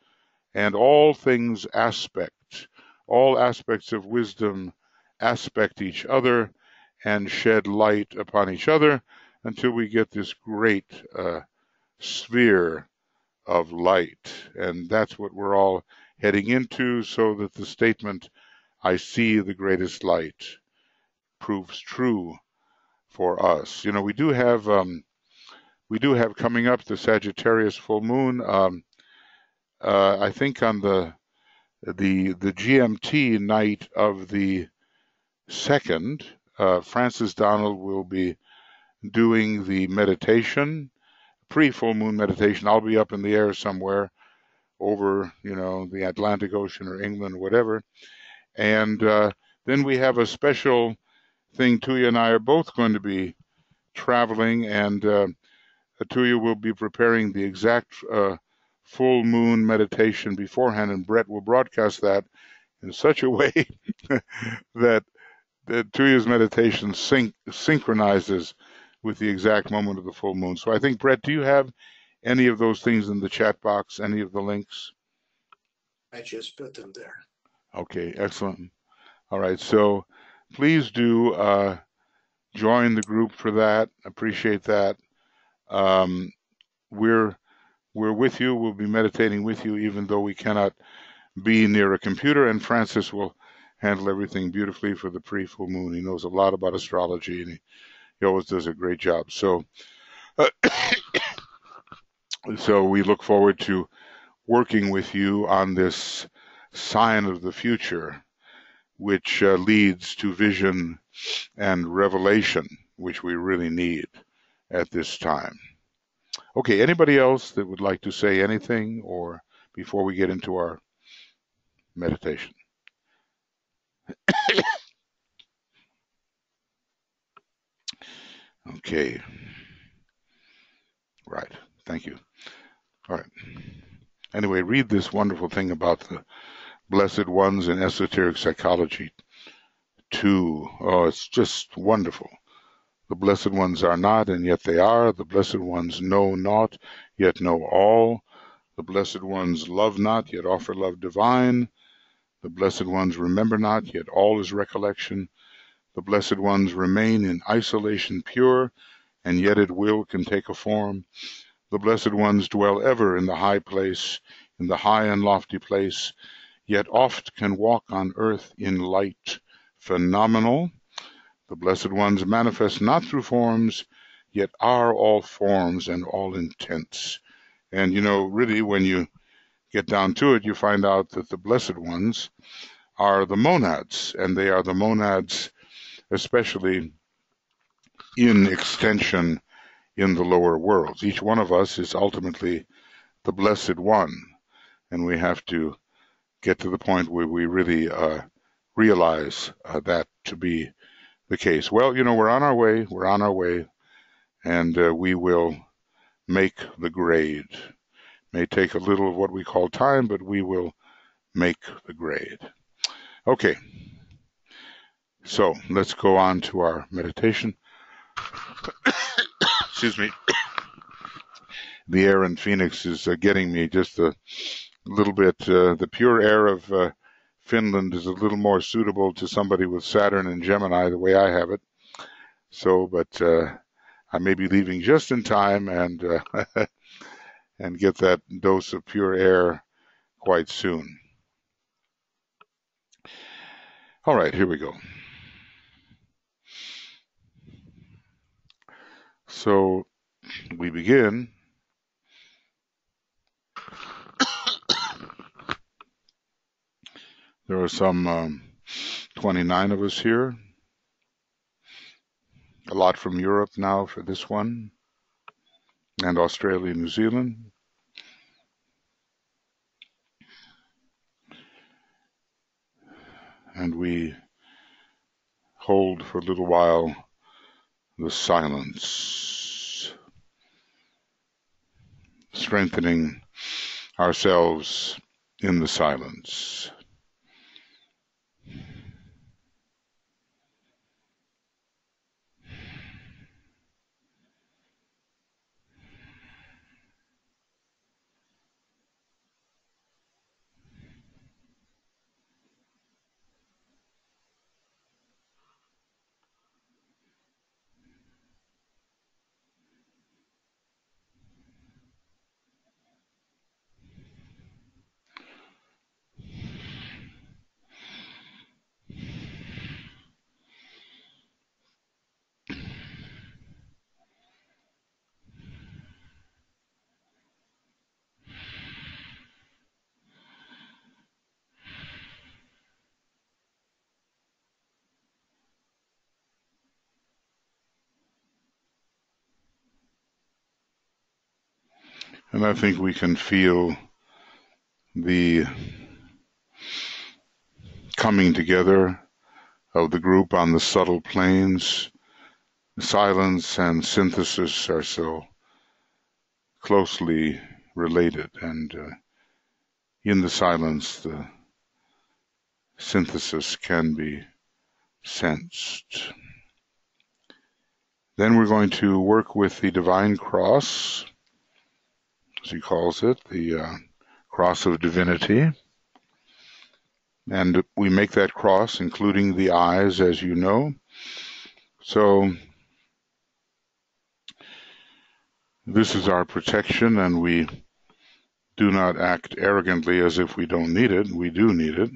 and all things aspect, all aspects of wisdom aspect each other and shed light upon each other until we get this great sphere of light. And that's what we're all heading into, so that the statement, I see the greatest light, proves true for us. We do have coming up the Sagittarius full moon. I think on the GMT night of the 2nd, Francis Donald will be doing the meditation, pre-full moon meditation. I'll be up in the air somewhere over, the Atlantic Ocean or England or whatever. And then we have a special thing. Tuija and I are both going to be traveling, and Tuija will be preparing the exact full moon meditation beforehand, and Brett will broadcast that in such a way that Tuija's meditation synchronizes with the exact moment of the full moon. So I think, Brett, do you have any of those things in the chat box, any of the links? I just put them there. Okay, excellent. All right, so please do join the group for that. Appreciate that. We're with you. We'll be meditating with you, even though we cannot be near a computer, and Francis will handle everything beautifully for the pre-full moon. He knows a lot about astrology, and he always does a great job. So So we look forward to working with you on this sign of the future, which leads to vision and revelation, which we really need at this time. Okay, anybody else that would like to say anything or before we get into our meditation? Okay. Right. Thank you. All right. Anyway, read this wonderful thing about the Blessed Ones in Esoteric Psychology 2. Oh, it's just wonderful. The Blessed Ones are not, and yet they are. The Blessed Ones know not, yet know all. The Blessed Ones love not, yet offer love divine. The Blessed Ones remember not, yet all is recollection. The Blessed Ones remain in isolation pure, and yet at will can take a form. The Blessed Ones dwell ever in the high place, in the high and lofty place, yet oft can walk on earth in light phenomenal. The Blessed Ones manifest not through forms, yet are all forms and all intents. And really, when you get down to it, you find out that the Blessed Ones are the monads, and they are the monads especially in extension in the lower worlds. Each one of us is ultimately the Blessed One, and we have to get to the point where we really realize that to be the case. Well, we're on our way, and we will make the grade. May take a little of what we call time, but we will make the grade. Okay, so let's go on to our meditation. Excuse me. The air in Phoenix is getting me just a little bit. The pure air of Finland is a little more suitable to somebody with Saturn and Gemini, the way I have it. So, but I may be leaving just in time and and get that dose of pure air quite soon. All right, here we go. So we begin. There are some 29 of us here. A lot from Europe now for this one, and Australia, New Zealand. And we hold for a little while the silence, strengthening ourselves in the silence. And I think we can feel the coming together of the group on the subtle planes. Silence and synthesis are so closely related, and in the silence, the synthesis can be sensed. Then we're going to work with the Divine Cross, as he calls it, the Cross of Divinity. And we make that cross, including the eyes, as you know. So this is our protection, and we do not act arrogantly as if we don't need it. We do need it.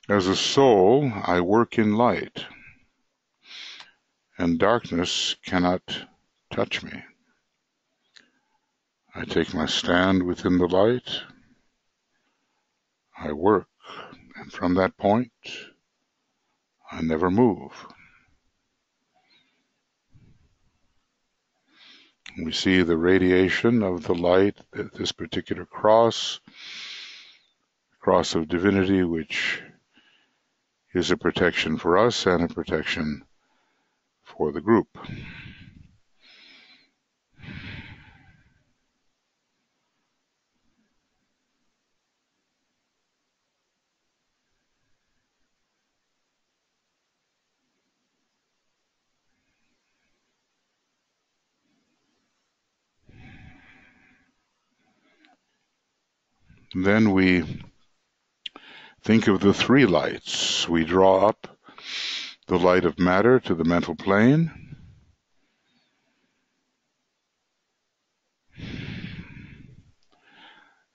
As a soul, I work in light. and darkness cannot touch me. I take my stand within the light. I work, and from that point, I never move. We see the radiation of the light at this particular cross of divinity, which is a protection for us and a protection for the group. Then we think of the three lights. We draw up the light of matter to the mental plane.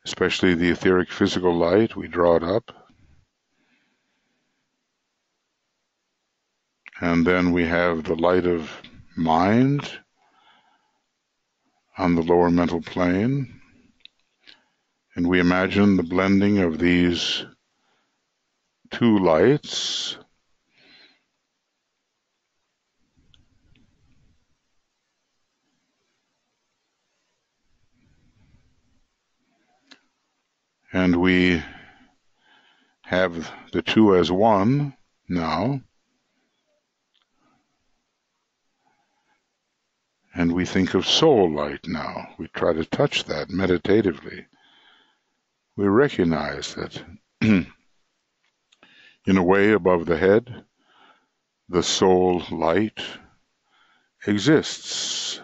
Especially the etheric physical light, we draw it up. And then we have the light of mind on the lower mental plane. And we imagine the blending of these two lights. And we have the two as one now. And we think of soul light now. We try to touch that meditatively. We recognize that in a way above the head, the soul light exists.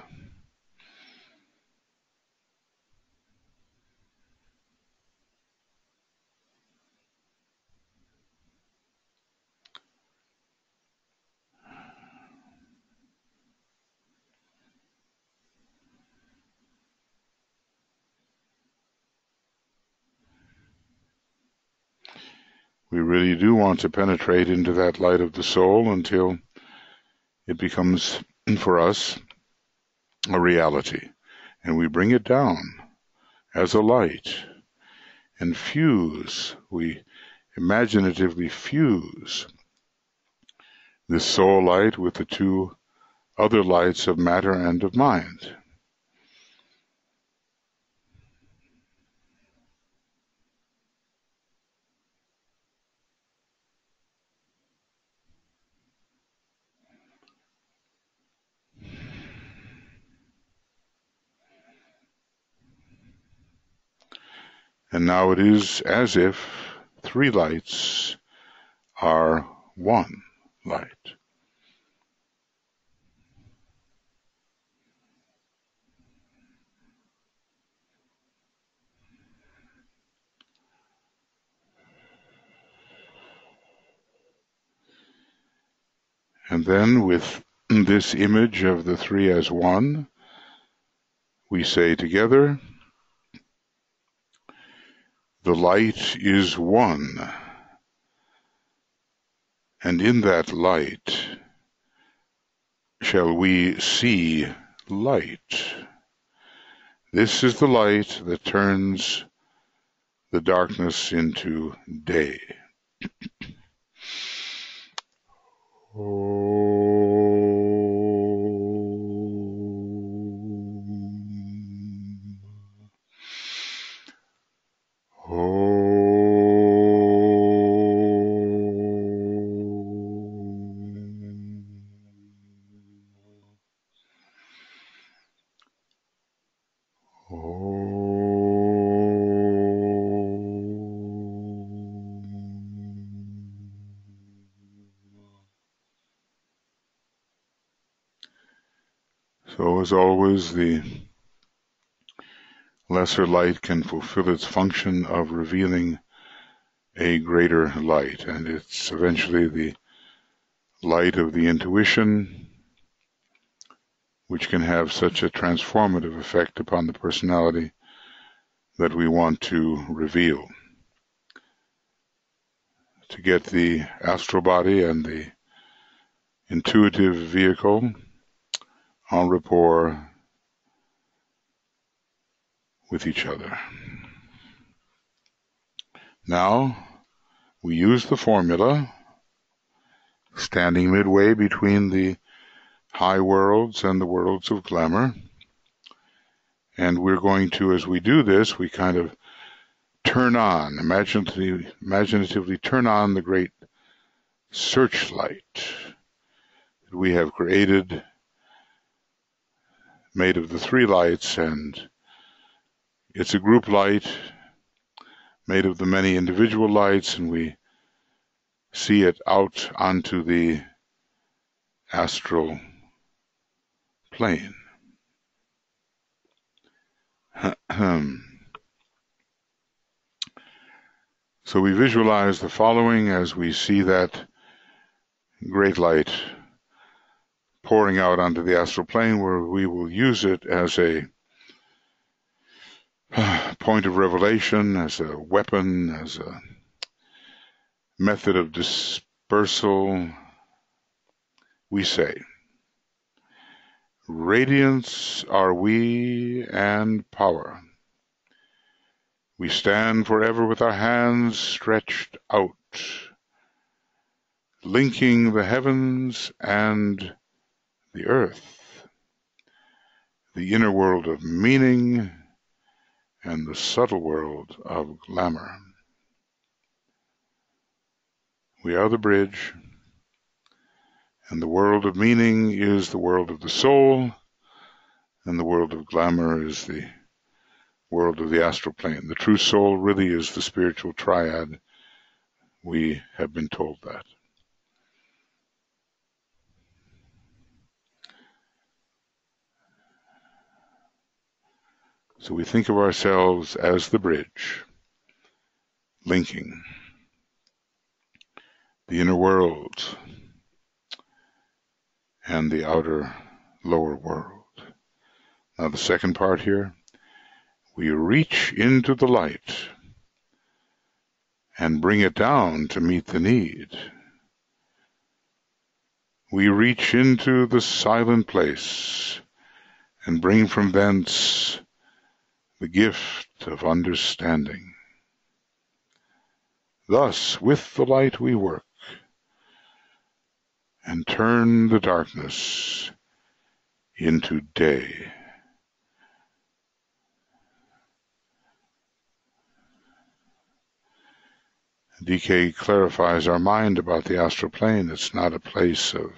We really do want to penetrate into that light of the soul until it becomes, for us, a reality. And we bring it down as a light and fuse. We imaginatively fuse this soul light with the two other lights of matter and of mind. And now it is as if three lights are one light. And then with this image of the three as one, we say together, the light is one, and in that light shall we see light. This is the light that turns the darkness into day. So as always, the lesser light can fulfill its function of revealing a greater light, and it's eventually the light of the intuition which can have such a transformative effect upon the personality that we want to reveal. To get the astral body and the intuitive vehicle en rapport with each other. Now, we use the formula, standing midway between the high worlds and the worlds of glamour. And we're going to, as we do this, we kind of turn on, imaginatively turn on the great searchlight that we have created, made of the three lights, and it's a group light made of the many individual lights, and we see it out onto the astral plane. So we visualize the following as we see that great light pouring out onto the astral plane, where we will use it as a point of revelation, as a weapon, as a method of dispersal. We say, radiance are we and power. We stand forever with our hands stretched out, linking the heavens and the earth, the inner world of meaning and the subtle world of glamour. We are the bridge, and the world of meaning is the world of the soul, and the world of glamour is the world of the astral plane. The true soul really is the spiritual triad. We have been told that. So we think of ourselves as the bridge, linking the inner world and the outer lower world. Now the second part here, we reach into the light and bring it down to meet the need. We reach into the silent place and bring from thence the gift of understanding. Thus, with the light we work and turn the darkness into day. DK clarifies our mind about the astral plane. It's not a place of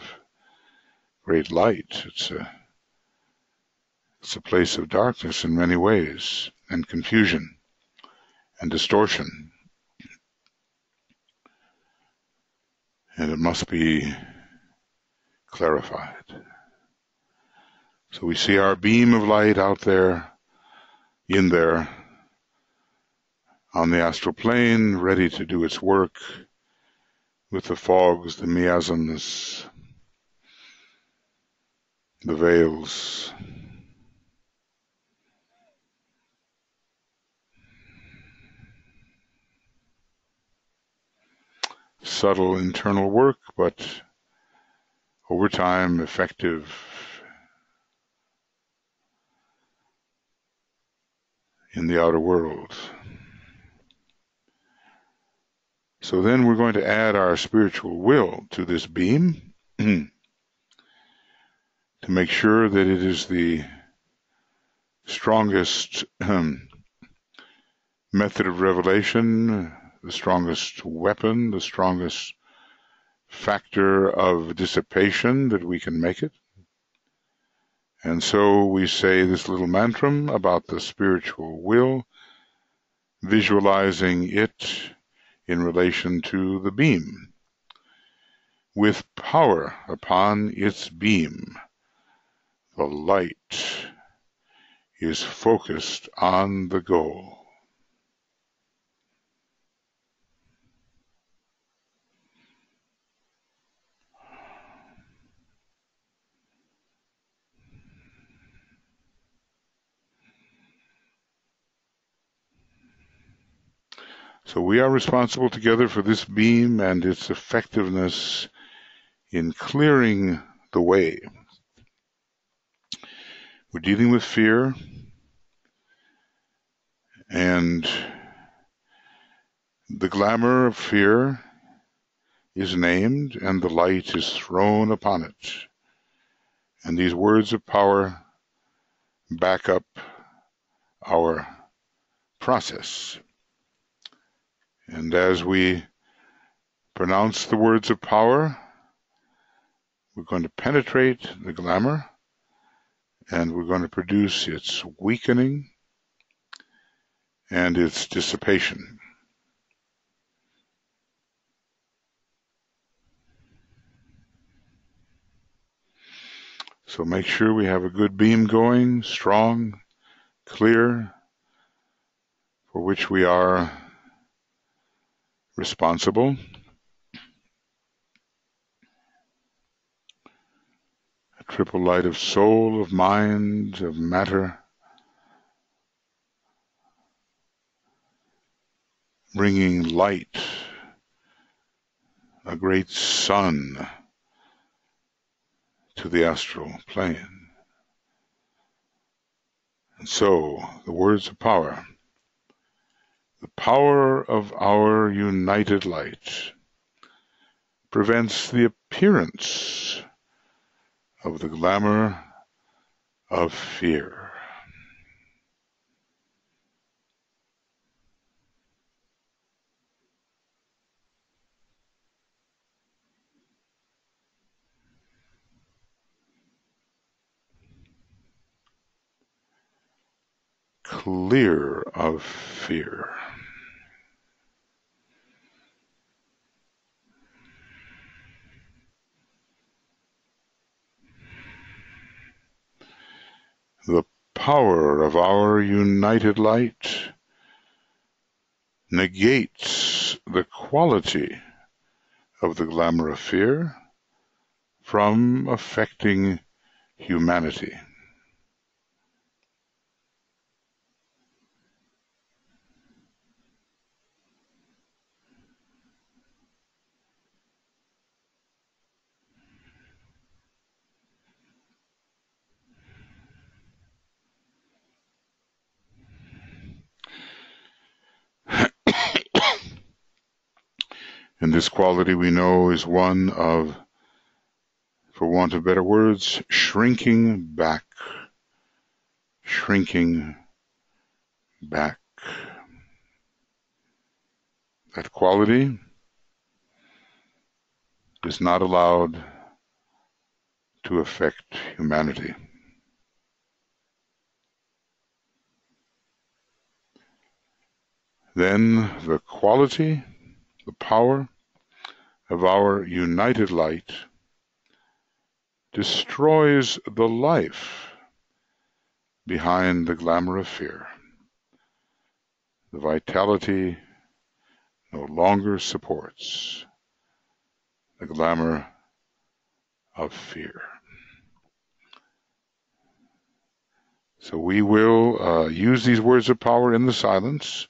great light. It's a place of darkness in many ways, and confusion and distortion. And it must be clarified. So we see our beam of light out there, in there, on the astral plane, ready to do its work with the fogs, the miasms, the veils. Subtle internal work, but over time effective in the outer world. So then we're going to add our spiritual will to this beam to make sure that it is the strongest method of revelation, the strongest weapon, the strongest factor of dissipation that we can make it. And so we say this little mantra about the spiritual will, visualizing it in relation to the beam. With power upon its beam, the light is focused on the goal. So we are responsible together for this beam and its effectiveness in clearing the way. We're dealing with fear, and the glamour of fear is named, and the light is thrown upon it. And these words of power back up our process. And as we pronounce the words of power, we're going to penetrate the glamour, and we're going to produce its weakening and its dissipation. So make sure we have a good beam going, strong, clear, for which we are responsible. A triple light of soul, of mind, of matter, bringing light, a great sun to the astral plane. And so, the words of power, the power of our united light prevents the appearance of the glamour of fear. Clear of fear. The power of our united light negates the quality of the glamour of fear from affecting humanity. And this quality we know is one of, for want of better words, shrinking back. Shrinking back. That quality is not allowed to affect humanity. Then the quality, the power of our united light destroys the life behind the glamour of fear. The vitality no longer supports the glamour of fear. So we will use these words of power in the silence.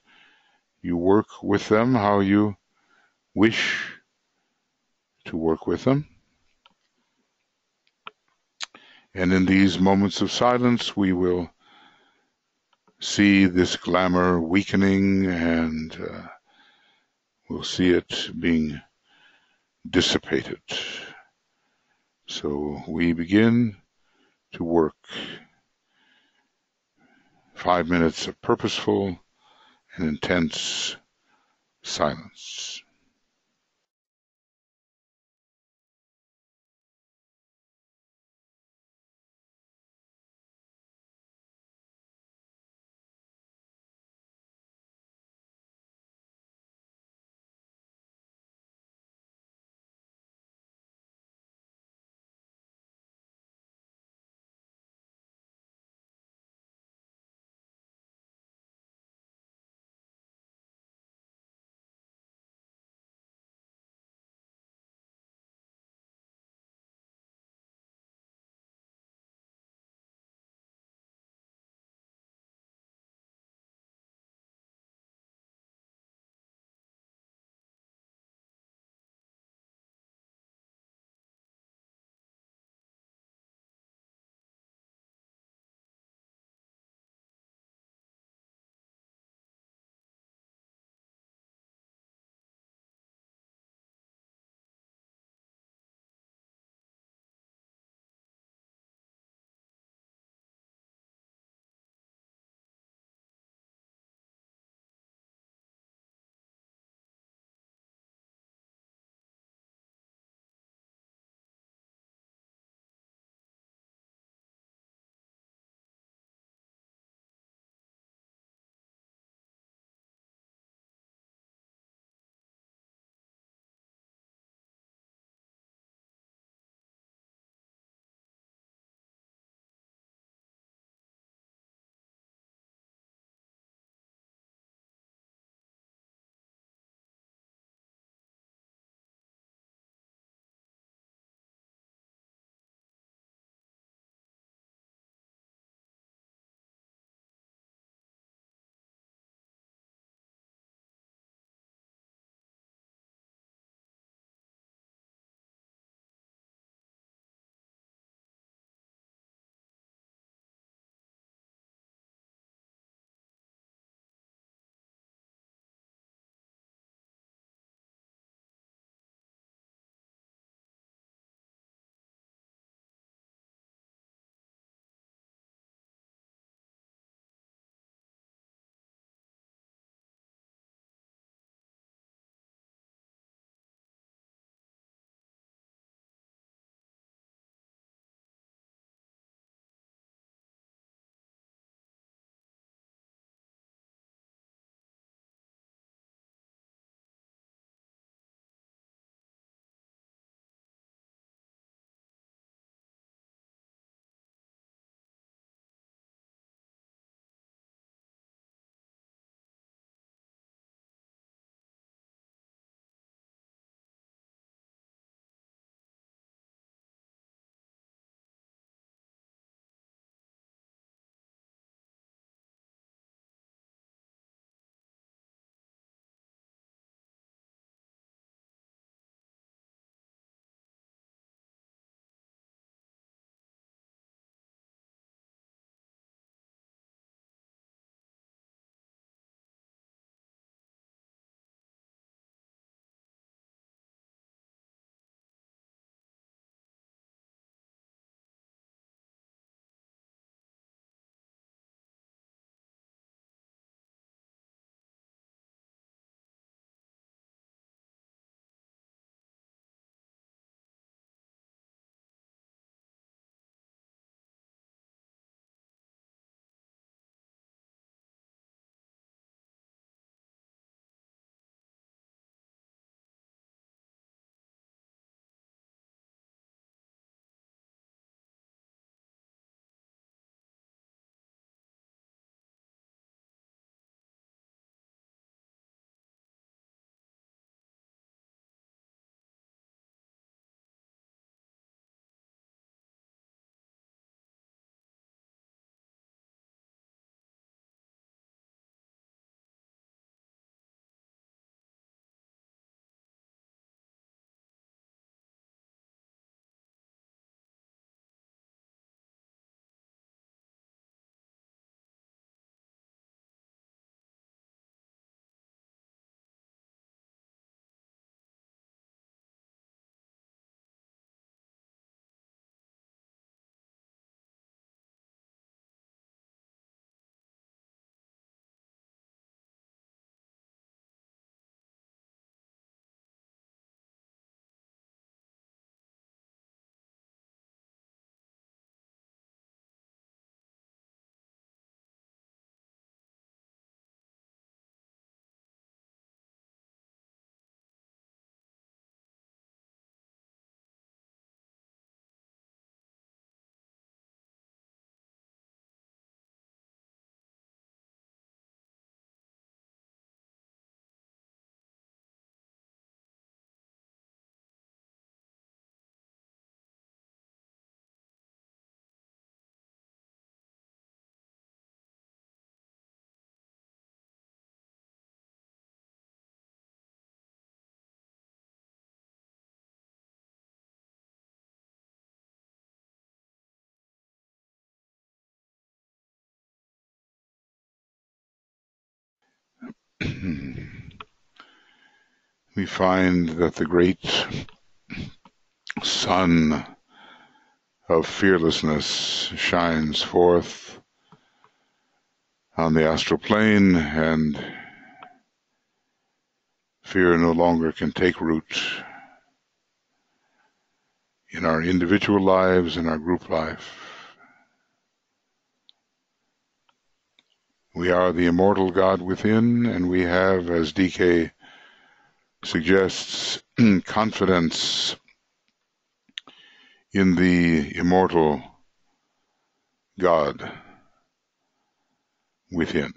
You work with them how you wish to work with them. And in these moments of silence, we will see this glamour weakening, and we'll see it being dissipated. So we begin to work 5 minutes of purposeful and intense silence. we find that the great sun of fearlessness shines forth on the astral plane, and fear no longer can take root in our individual lives, in our group life. We are the immortal God within, and we have, as DK suggests, confidence in the immortal God within.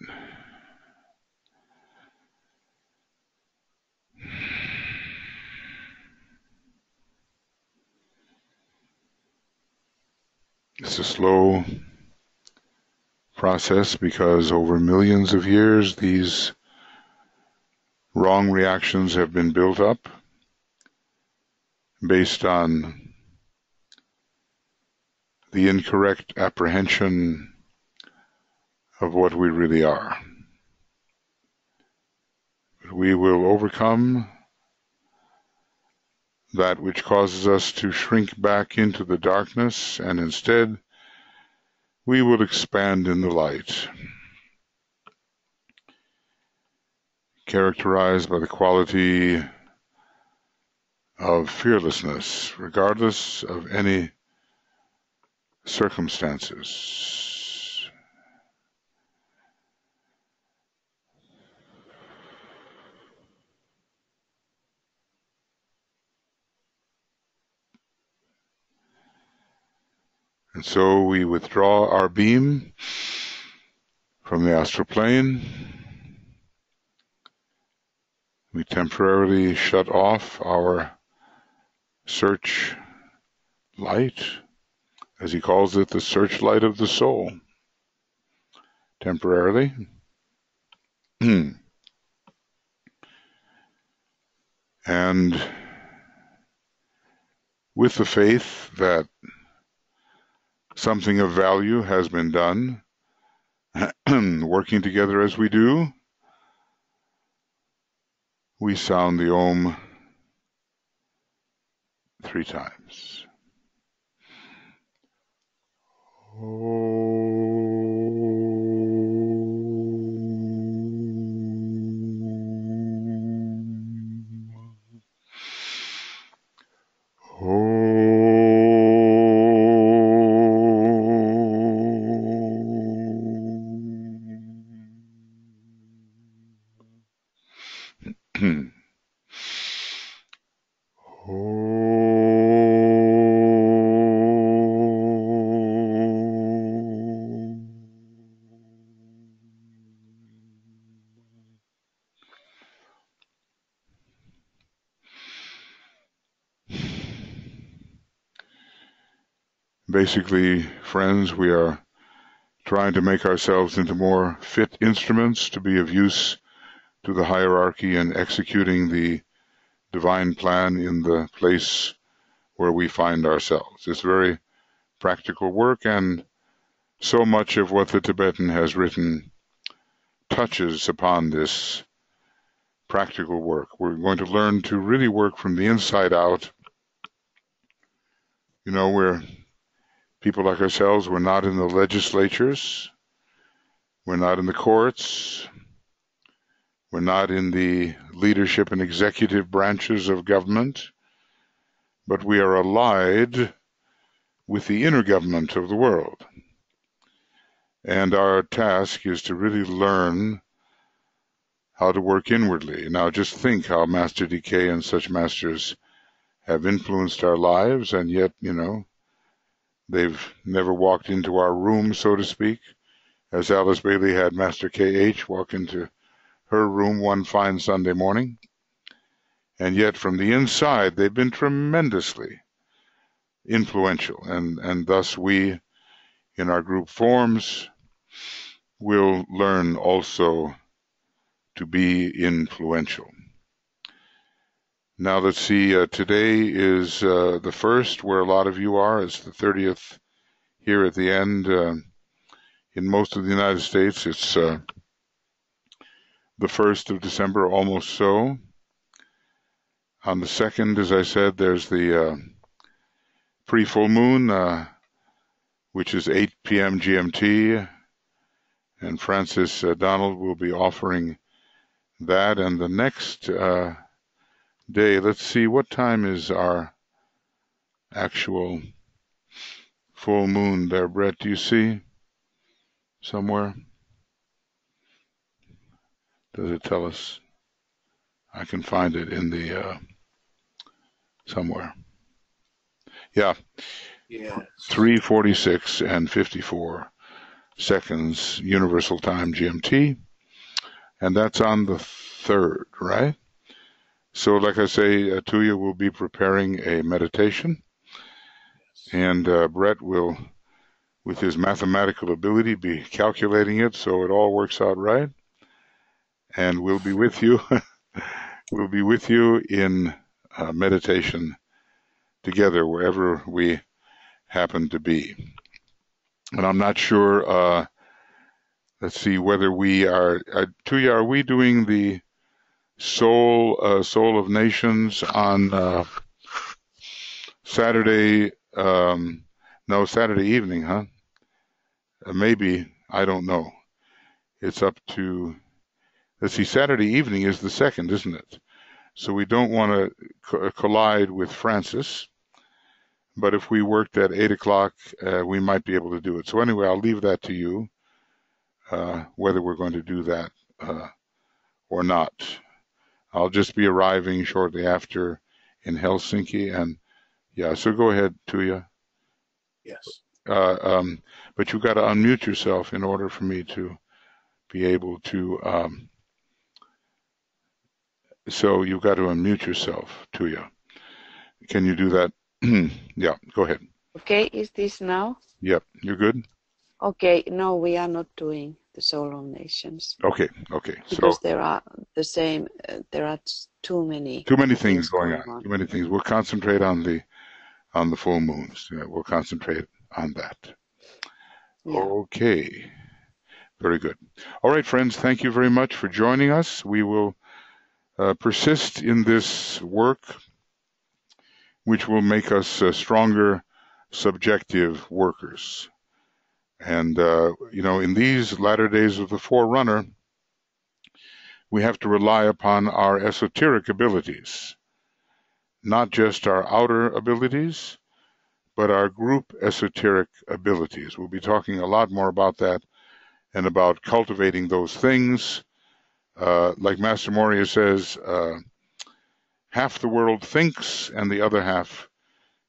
It's a slow process because over millions of years these wrong reactions have been built up based on the incorrect apprehension of what we really are. But we will overcome that which causes us to shrink back into the darkness, and instead we will expand in the light, characterized by the quality of fearlessness, regardless of any circumstances. And so we withdraw our beam from the astral plane. We temporarily shut off our search light, as he calls it, the searchlight of the soul, temporarily. And with the faith that something of value has been done, working together as we do, we sound the Om 3 times. Basically, friends, we are trying to make ourselves into more fit instruments to be of use to the hierarchy and executing the divine plan in the place where we find ourselves. It's very practical work, and so much of what the Tibetan has written touches upon this practical work. We're going to learn to really work from the inside out. You know, we're people like ourselves. We're not in the legislatures. We're not in the courts. We're not in the leadership and executive branches of government, but we are allied with the inner government of the world. And our task is to really learn how to work inwardly. Now, just think how Master DK and such masters have influenced our lives, and yet, you know, they've never walked into our room, so to speak, as Alice Bailey had Master KH walk into her room one fine Sunday morning. And yet, from the inside, they've been tremendously influential, and thus we, in our group forms, will learn also to be influential. Now let's see, today is the first, where a lot of you are. It's the 30th here at the end. In most of the United States, it's the 1st of December, almost so. On the 2nd, as I said, there's the pre-full moon, which is 8 p.m. GMT, and Francis Donald will be offering that. And the next day, let's see, what time is our actual full moon there, Brett? Do you see somewhere? Does it tell us? I can find it in the somewhere. Yeah. Yes. 3:46 and 54 seconds Universal Time GMT, and that's on the 3rd, right? So, like I say, Tuija will be preparing a meditation, and Brett will, with his mathematical ability, be calculating it so it all works out right. And we'll be with you. We'll be with you in meditation together wherever we happen to be. And I'm not sure, let's see, whether we are, Tuija, are we doing the Soul of Nations on Saturday, no, Saturday evening, huh? Maybe, I don't know. It's up to, let's see, Saturday evening is the 2nd, isn't it? So we don't want to collide with Francis. But if we worked at 8 o'clock, we might be able to do it. So anyway, I'll leave that to you, whether we're going to do that or not. I'll just be arriving shortly after in Helsinki. And yeah, so go ahead, Tuija. Yes. But you've got to unmute yourself in order for me to be able to. So you've got to unmute yourself, Tuija. Can you do that? Yeah, go ahead. Okay, is this now? Yep, you're good? Okay, no, we are not doing the Soul of Nations. Okay. Because there are the same, there are too many things going on. Too many things. We'll concentrate on the full moons. Yeah, we'll concentrate on that. Yeah. Okay. Very good. All right, friends, thank you very much for joining us. We will persist in this work, which will make us stronger subjective workers. And, in these latter days of the Forerunner, we have to rely upon our esoteric abilities, not just our outer abilities, but our group esoteric abilities. We'll be talking a lot more about that and about cultivating those things. Like Master Moria says, half the world thinks and the other half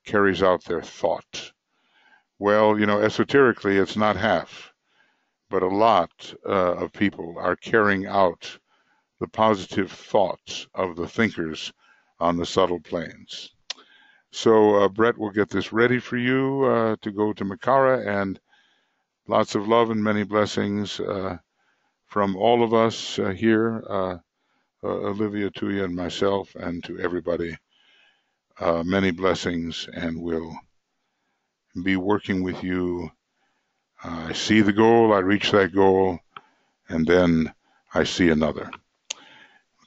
carries out their thought. Well, esoterically, it's not half, but a lot of people are carrying out the positive thoughts of the thinkers on the subtle planes. So Brett will get this ready for you to go to Makara, and lots of love and many blessings from all of us here, Olivia, Tuija, and myself, and to everybody. Many blessings, and we'll be working with you. I see the goal, I reach that goal, and then I see another.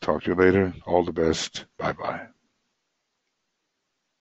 Talk to you later. All the best. Bye-bye.